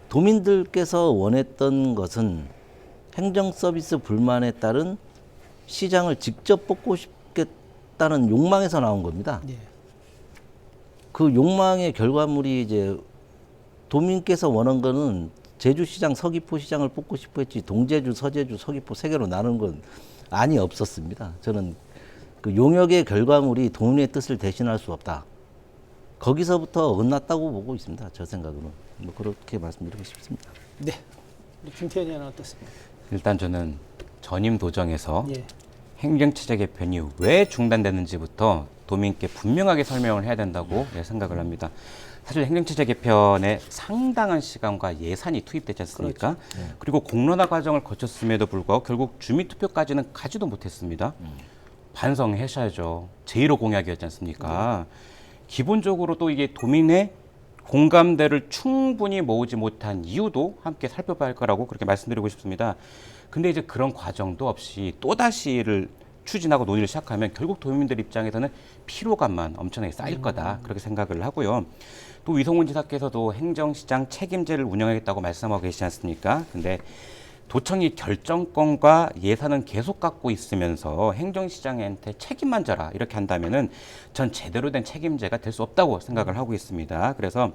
C: 도민들께서 원했던 것은 행정 서비스 불만에 따른 시장을 직접 뽑고 싶겠다는 욕망에서 나온 겁니다.
A: 예.
C: 그 욕망의 결과물이 이제 도민께서 원한 거는 제주시장, 서귀포시장을 뽑고 싶어 했지 동제주, 서제주, 서귀포 세 개로 나눈 건 아니 없었습니다. 저는 그 용역의 결과물이 도민의 뜻을 대신할 수 없다. 거기서부터 어긋났다고 보고 있습니다. 저 생각으로는. 뭐 그렇게 말씀드리고 싶습니다.
A: 네. 우리 김태현 의원은 어떻습니까?
B: 일단 저는 전임 도정에서
A: 예.
B: 행정체제 개편이 왜 중단됐는지부터 도민께 분명하게 설명을 해야 된다고 생각을 합니다. 사실 행정체제 개편에 상당한 시간과 예산이 투입되지 않습니까?
A: 그렇죠.
B: 그리고 공론화 과정을 거쳤음에도 불구하고 결국 주민투표까지는 가지도 못했습니다. 반성하셔야죠. 제1호 공약이었지 않습니까? 기본적으로 또 이게 도민의 공감대를 충분히 모으지 못한 이유도 함께 살펴봐야 할 거라고 그렇게 말씀드리고 싶습니다. 근데 이제 그런 과정도 없이 또다시를 추진하고 논의를 시작하면 결국 도민들 입장에서는 피로감만 엄청나게 쌓일 거다 그렇게 생각을 하고요. 또 위성훈 지사께서도 행정시장 책임제를 운영하겠다고 말씀하고 계시지 않습니까? 근데 도청이 결정권과 예산은 계속 갖고 있으면서 행정시장한테 책임만 져라 이렇게 한다면은 전 제대로 된 책임제가 될 수 없다고 생각을 하고 있습니다. 그래서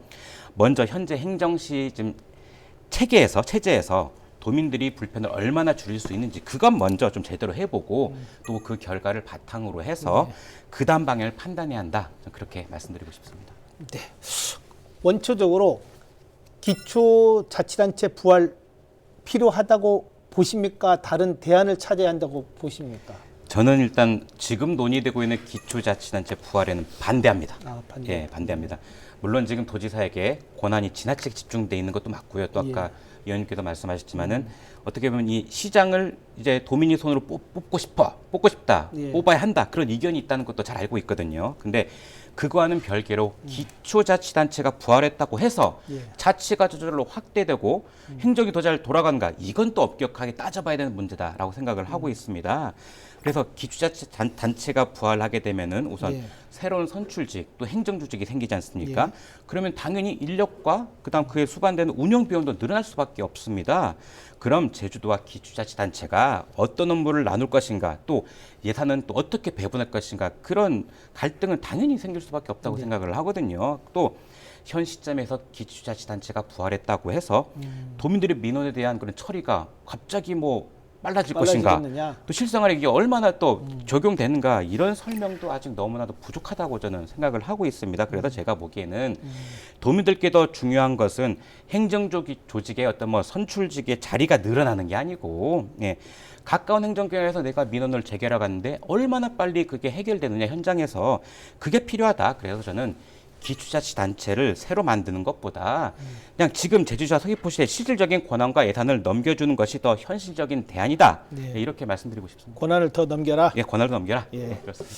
B: 먼저 현재 행정시 지금 체제에서 도민들이 불편을 얼마나 줄일 수 있는지 그건 먼저 좀 제대로 해보고 또 그 결과를 바탕으로 해서 그 다음 방향을 판단해야 한다. 그렇게 말씀드리고 싶습니다.
A: 네. 원초적으로 기초자치단체 부활 필요하다고 보십니까? 다른 대안을 찾아야 한다고 보십니까?
B: 저는 일단 지금 논의되고 있는 기초자치단체 부활에는 반대합니다.
A: 반대.
B: 예, 반대합니다. 물론 지금 도지사에게 권한이 지나치게 집중돼 있는 것도 맞고요. 또 아까 위원님께서 말씀하셨지만은 어떻게 보면 이 시장을 이제 도민이 손으로 뽑고 싶다,
A: 예.
B: 뽑아야 한다 그런 의견이 있다는 것도 잘 알고 있거든요. 근데 그거와는 별개로 기초자치단체가 부활했다고 해서
A: 예.
B: 자치가 저절로 확대되고 행정이 더 잘 돌아가는가 이건 또 엄격하게 따져봐야 되는 문제다라고 생각을 하고 있습니다. 그래서 기초자치단체가 부활하게 되면은 우선
A: 예.
B: 새로운 선출직 또 행정조직이 생기지 않습니까?
A: 예.
B: 그러면 당연히 인력과 그다음 그에 수반되는 운영 비용도 늘어날 수밖에 없습니다. 그럼 제주도와 기초자치단체가 어떤 업무를 나눌 것인가 또 예산은 또 어떻게 배분할 것인가 그런 갈등은 당연히 생길 수밖에 없다고 생각을 하거든요. 또 현 시점에서 기초자치단체가 부활했다고 해서 도민들의 민원에 대한 그런 처리가 갑자기 뭐 빨라질 것인가,
A: 빨라지겠느냐.
B: 또 실생활에 이게 얼마나 또 적용되는가, 이런 설명도 아직 너무나도 부족하다고 저는 생각을 하고 있습니다. 그래서 제가 보기에는 도민들께 더 중요한 것은 행정조직의 어떤 뭐 선출직의 자리가 늘어나는 게 아니고, 예, 가까운 행정기관에서 내가 민원을 제기하러 갔는데 얼마나 빨리 그게 해결되느냐, 현장에서 그게 필요하다. 그래서 저는 기초자치단체를 새로 만드는 것보다 그냥 지금 제주시와 서귀포시의 실질적인 권한과 예산을 넘겨주는 것이 더 현실적인 대안이다.
A: 네.
B: 예, 이렇게 말씀드리고 싶습니다.
A: 권한을 더 넘겨라.
B: 예, 권한을 넘겨라.
A: 예.
B: 예, 그렇습니다.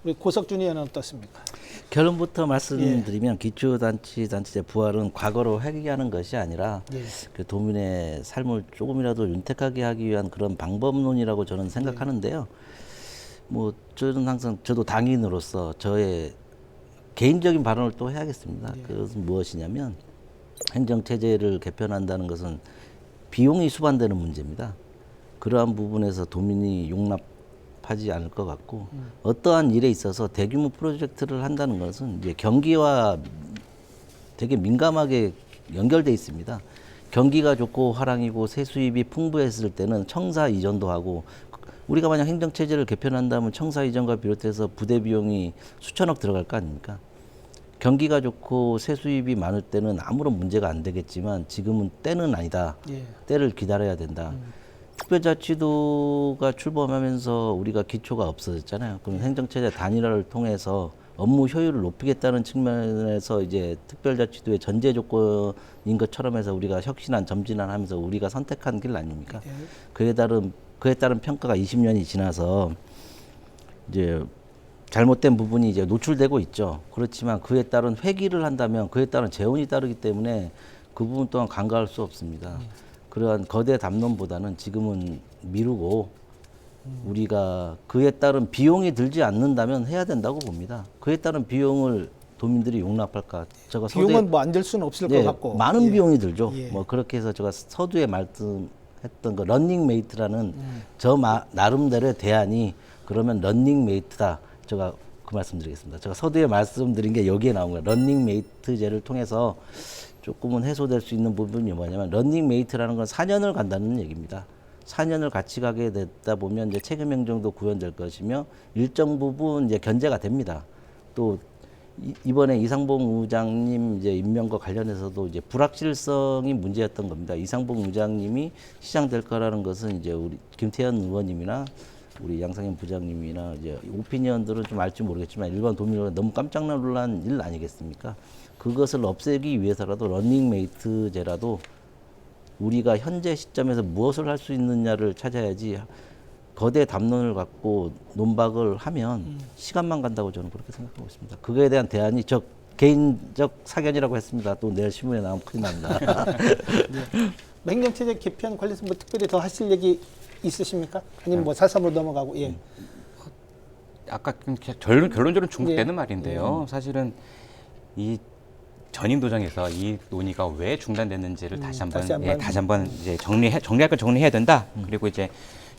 A: 우리 고석준 의원은 어떻습니까?
C: 결론부터 말씀드리면 기초자치단체 부활은 과거로 회귀하는 것이 아니라
A: 예.
C: 그 도민의 삶을 조금이라도 윤택하게 하기 위한 그런 방법론이라고 저는 생각하는데요. 뭐 저는 항상 저도 당인으로서 저의 개인적인 발언을 또 해야겠습니다. 그것은 무엇이냐면 행정체제를 개편한다는 것은 비용이 수반되는 문제입니다. 그러한 부분에서 도민이 용납하지 않을 것 같고 어떠한 일에 있어서 대규모 프로젝트를 한다는 것은 이제 경기와 되게 민감하게 연결돼 있습니다. 경기가 좋고 화랑이고 세수입이 풍부했을 때는 청사 이전도 하고 우리가 만약 행정체제를 개편한다면 청사 이전과 비롯해서 부대 비용이 수천억 들어갈 거 아닙니까? 경기가 좋고 세수입이 많을 때는 아무런 문제가 안 되겠지만 지금은 때는 아니다.
A: 예.
C: 때를 기다려야 된다. 특별자치도가 출범하면서 우리가 기초가 없어졌잖아요. 그럼 행정체제 단일화를 통해서 업무 효율을 높이겠다는 측면에서 이제 특별자치도의 전제 조건인 것처럼 해서 우리가 혁신한 점진하면서 우리가 선택한 길 아닙니까?
A: 예.
C: 그에 따른 평가가 20년이 지나서 이제 잘못된 부분이 이제 노출되고 있죠. 그렇지만 그에 따른 회기를 한다면 그에 따른 재원이 따르기 때문에 그 부분 또한 간과할 수 없습니다. 그러한 거대 담론보다는 지금은 미루고 우리가 그에 따른 비용이 들지 않는다면 해야 된다고 봅니다. 그에 따른 비용을 도민들이 용납할까? 제가
A: 비용은 뭐 안 될 수는 없을 것 같고
C: 많은
A: 예.
C: 비용이 들죠.
A: 예.
C: 뭐 그렇게 해서 제가 서두에 말씀했던 그 런닝메이트라는 저 나름대로의 대안이 그러면 런닝메이트다. 제가 그 말씀드리겠습니다. 제가 서두에 말씀드린 게 여기에 나온 거예요. 런닝메이트제를 통해서 조금은 해소될 수 있는 부분이 뭐냐면 런닝메이트라는 건 4년을 간다는 얘기입니다. 4년을 같이 가게 됐다 보면 이제 책임 행정도 구현될 것이며 일정 부분 이제 견제가 됩니다. 또 이번에 이상봉 의장님 이제 임명과 관련해서도 이제 불확실성이 문제였던 겁니다. 이상봉 의장님이 시장 될 거라는 것은 이제 우리 김태현 의원님이나 우리 양상현 부장님이나 이제 오피니언들은 좀 알지 모르겠지만 일반 도민들은 너무 깜짝 놀란 일 아니겠습니까? 그것을 없애기 위해서라도 런닝메이트제라도 우리가 현재 시점에서 무엇을 할 수 있느냐를 찾아야지 거대 담론을 갖고 논박을 하면 시간만 간다고 저는 그렇게 생각하고 있습니다. 그거에 대한 대안이 저 개인적 사견이라고 했습니다. 또 내일 신문에 나오면 큰일 납니다.
A: 네. 행정체제 개편 관련해서 뭐 특별히 더 하실 얘기 있으십니까? 아니면 뭐 4.3으로 넘어가고 예.
B: 아까 결론적으로 중복되는
A: 예.
B: 말인데요. 사실은 이 전임 도정에서 이 논의가 왜 중단됐는지를 다시 한번 이제 정리할 건 정리해야 된다. 그리고 이제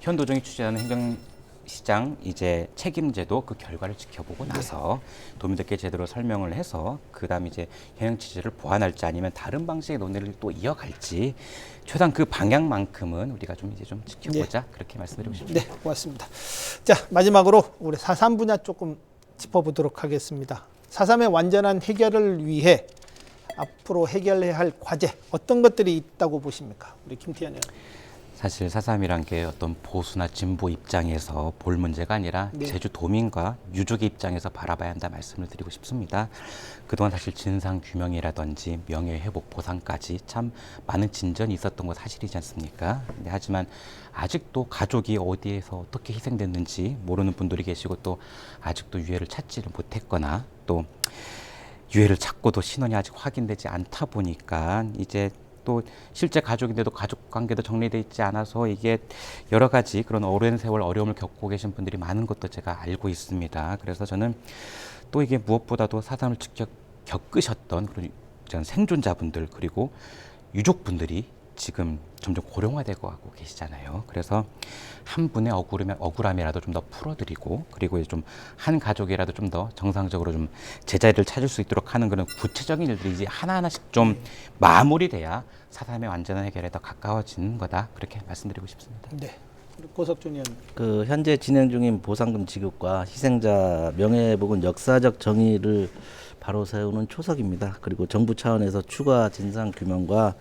B: 현 도정이 추진하는 행정시장 이제 책임제도 그 결과를 지켜보고 나서 도민들께 제대로 설명을 해서 그다음 이제 행정체제를 보완할지 아니면 다른 방식의 논의를 또 이어갈지 최소한 그 방향만큼은 우리가 좀 이제 좀 지켜보자 그렇게 말씀드리고 싶습니다.
A: 네, 고맙습니다. 자, 마지막으로 우리 4.3 분야 조금 짚어보도록 하겠습니다. 4.3의 완전한 해결을 위해 앞으로 해결해야 할 과제 어떤 것들이 있다고 보십니까? 우리 김태현 의원.
B: 사실 4.3이란 게 어떤 보수나 진보 입장에서 볼 문제가 아니라
A: 네.
B: 제주 도민과 유족의 입장에서 바라봐야 한다 말씀을 드리고 싶습니다. 그동안 사실 진상규명이라든지 명예회복 보상까지 참 많은 진전이 있었던 건 사실이지 않습니까? 네, 하지만 아직도 가족이 어디에서 어떻게 희생됐는지 모르는 분들이 계시고 또 아직도 유해를 찾지를 못했거나 또 유해를 찾고도 신원이 아직 확인되지 않다 보니까 이제 또 실제 가족인데도 가족 관계도 정리되어 있지 않아서 이게 여러 가지 그런 오랜 세월 어려움을 겪고 계신 분들이 많은 것도 제가 알고 있습니다. 그래서 저는 또 이게 무엇보다도 4.3을 직접 겪으셨던 그런 생존자분들 그리고 유족분들이 지금 점점 고령화되고 가고 계시잖아요. 그래서 한 분의 억울함이라도 좀 더 풀어드리고 그리고 좀 한 가족이라도 좀 더 정상적으로 좀 제자리를 찾을 수 있도록 하는 그런 구체적인 일들이 이제 하나하나씩 좀 마무리돼야 4.3의 완전한 해결에 더 가까워지는 거다 그렇게 말씀드리고 싶습니다.
A: 네, 고석준 의원.
C: 그 현재 진행 중인 보상금 지급과 희생자 명예회복은 역사적 정의를 바로 세우는 초석입니다. 그리고 정부 차원에서 추가 진상 규명과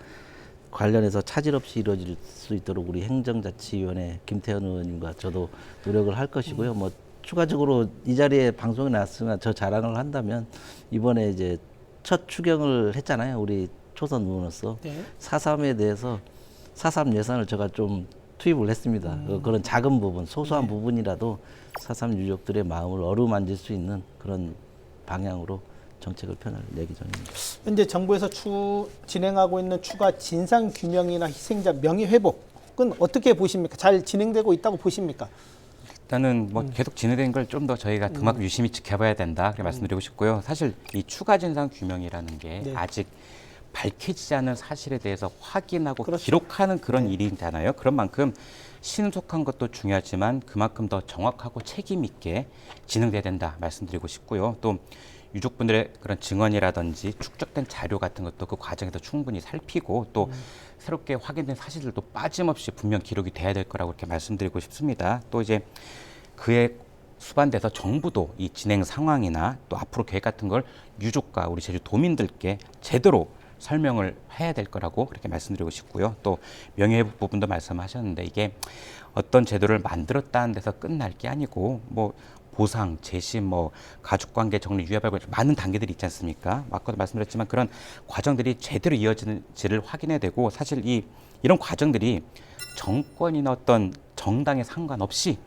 C: 관련해서 차질 없이 이루어질 수 있도록 우리 행정자치위원회 김태현 의원님과 저도 노력을 할 것이고요. 뭐 추가적으로 이 자리에 방송에 나왔으면 저 자랑을 한다면 이번에 이제 첫 추경을 했잖아요. 우리 초선 의원으로서
A: 네.
C: 4.3에 대해서 4.3 예산을 제가 좀 투입을 했습니다. 그런 작은 부분, 소소한 부분이라도 4.3 유족들의 마음을 어루만질 수 있는 그런 방향으로 정책을 펴낼 예정입니다.
A: 현재 정부에서 진행하고 있는 추가 진상 규명이나 희생자 명예 회복은 어떻게 보십니까? 잘 진행되고 있다고 보십니까?
B: 일단은 뭐 계속 진행된 걸 좀 더 저희가 그만큼 유심히 지켜봐야 된다 그렇게 말씀드리고 싶고요. 사실 이 추가 진상 규명이라는 게
A: 네.
B: 아직 밝혀지지 않은 사실에 대해서 확인하고
A: 그렇죠.
B: 기록하는 그런 일이잖아요. 그런 만큼 신속한 것도 중요하지만 그만큼 더 정확하고 책임 있게 진행돼야 된다 말씀드리고 싶고요. 또 유족분들의 그런 증언이라든지 축적된 자료 같은 것도 그 과정에서 충분히 살피고 또 새롭게 확인된 사실들도 빠짐없이 분명 기록이 돼야 될 거라고 이렇게 말씀드리고 싶습니다. 또 이제 그에 수반돼서 정부도 이 진행 상황이나 또 앞으로 계획 같은 걸 유족과 우리 제주 도민들께 제대로 설명을 해야 될 거라고 그렇게 말씀드리고 싶고요. 또 명예회복 부분도 말씀하셨는데 이게 어떤 제도를 만들었다는 데서 끝날 게 아니고 뭐 보상, 재심, 뭐 가족관계 정리, 유야발굴 많은 단계들이 있지 않습니까? 아까도 말씀드렸지만 그런 과정들이 제대로 이어지는지를 확인해야 되고 사실 이런 과정들이 정권이나 어떤 정당에 상관없이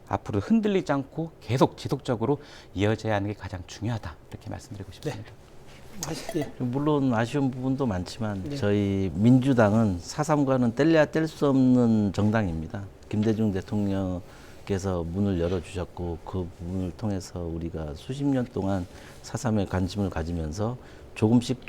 B: 앞으로 흔들리지 않고 계속 지속적으로 이어져야 하는 게 가장 중요하다 이렇게 말씀드리고 싶습니다.
A: 예.
C: 물론 아쉬운 부분도 많지만
A: 네.
C: 저희 민주당은 4.3과는 뗄래야 뗄 수 없는 정당입니다. 김대중 대통령께서 문을 열어주셨고 그 문을 통해서 우리가 수십 년 동안 4.3에 관심을 가지면서 조금씩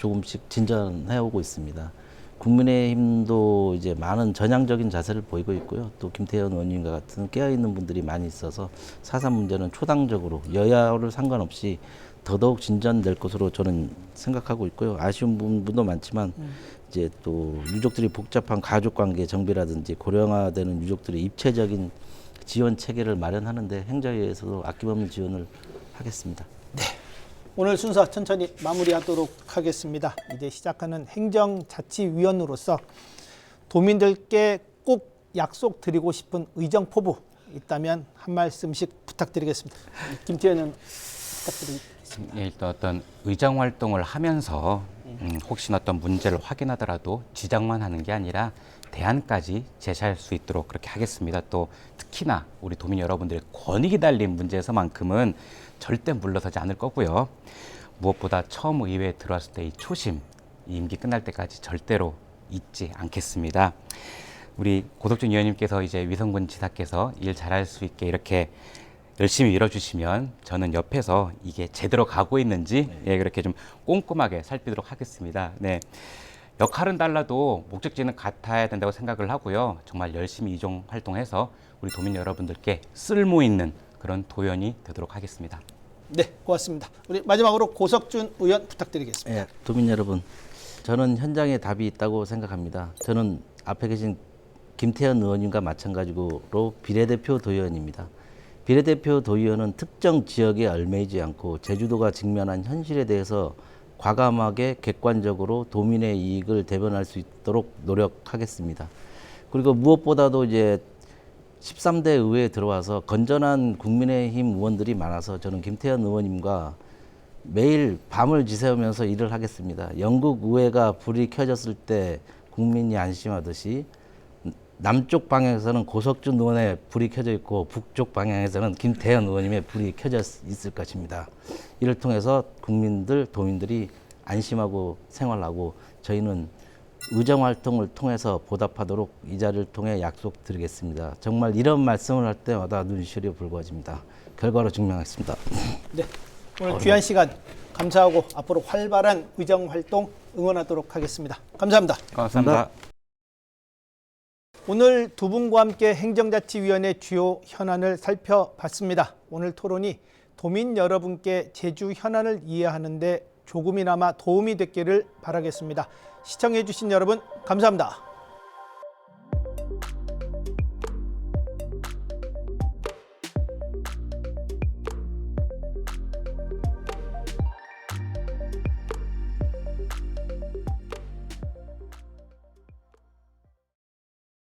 C: 진전해 오고 있습니다. 국민의힘도 이제 많은 전향적인 자세를 보이고 있고요. 또 김태현 의원님과 같은 깨어있는 분들이 많이 있어서 4.3 문제는 초당적으로 여야를 상관없이 더더욱 진전될 것으로 저는 생각하고 있고요. 아쉬운 부분도 많지만 이제 또 유족들이 복잡한 가족관계 정비라든지 고령화되는 유족들의 입체적인 지원 체계를 마련하는데 행정위에서도 아낌없는 지원을 하겠습니다.
A: 오늘 순서 천천히 마무리하도록 하겠습니다. 이제 시작하는 행정자치위원으로서 도민들께 꼭 약속드리고 싶은 의정포부 있다면 한 말씀씩 부탁드리겠습니다. 김태현 의원 부탁드립니다.
B: 예, 일단 어떤 의정 활동을 하면서 혹시나 어떤 문제를 확인하더라도 지적만 하는 게 아니라 대안까지 제시할 수 있도록 그렇게 하겠습니다. 또 특히나 우리 도민 여러분들의 권익이 달린 문제에서만큼은 절대 물러서지 않을 거고요. 무엇보다 처음 의회에 들어왔을 때 이 초심, 이 임기 끝날 때까지 절대로 잊지 않겠습니다. 우리 고석준 의원님께서 이제 위성군 지사께서 일 잘할 수 있게 이렇게 열심히 밀어주시면 저는 옆에서 이게 제대로 가고 있는지 예, 그렇게 좀 꼼꼼하게 살피도록 하겠습니다. 네. 역할은 달라도 목적지는 같아야 된다고 생각을 하고요. 정말 열심히 이종 활동해서 우리 도민 여러분들께 쓸모 있는 그런 도연이 되도록 하겠습니다.
A: 네, 고맙습니다. 우리 마지막으로 고석준 의원 부탁드리겠습니다.
C: 예, 도민 여러분, 저는 현장에 답이 있다고 생각합니다. 저는 앞에 계신 김태현 의원님과 마찬가지로 비례대표 도의원입니다. 비례대표 도의원은 특정 지역에 얽매이지 않고 제주도가 직면한 현실에 대해서 과감하게 객관적으로 도민의 이익을 대변할 수 있도록 노력하겠습니다. 그리고 무엇보다도 이제 13대 의회에 들어와서 건전한 국민의힘 의원들이 많아서 저는 김태현 의원님과 매일 밤을 지새우면서 일을 하겠습니다. 영국 의회가 불이 켜졌을 때 국민이 안심하듯이 남쪽 방향에서는 고석준 의원의 불이 켜져 있고 북쪽 방향에서는 김태현 의원님의 불이 켜져 있을 것입니다. 이를 통해서 국민들, 도민들이 안심하고 생활하고 저희는 의정활동을 통해서 보답하도록 이 자리를 통해 약속드리겠습니다. 정말 이런 말씀을 할 때마다 눈시울이 붉어집니다. 결과로 증명하겠습니다.
A: 네, 오늘 귀한 시간 감사하고 앞으로 활발한 의정활동 응원하도록 하겠습니다. 감사합니다.
B: 고맙습니다.
A: 오늘 두 분과 함께 행정자치위원회 주요 현안을 살펴봤습니다. 오늘 토론이 도민 여러분께 제주 현안을 이해하는 데 조금이나마 도움이 됐기를 바라겠습니다. 시청해 주신 여러분 감사합니다.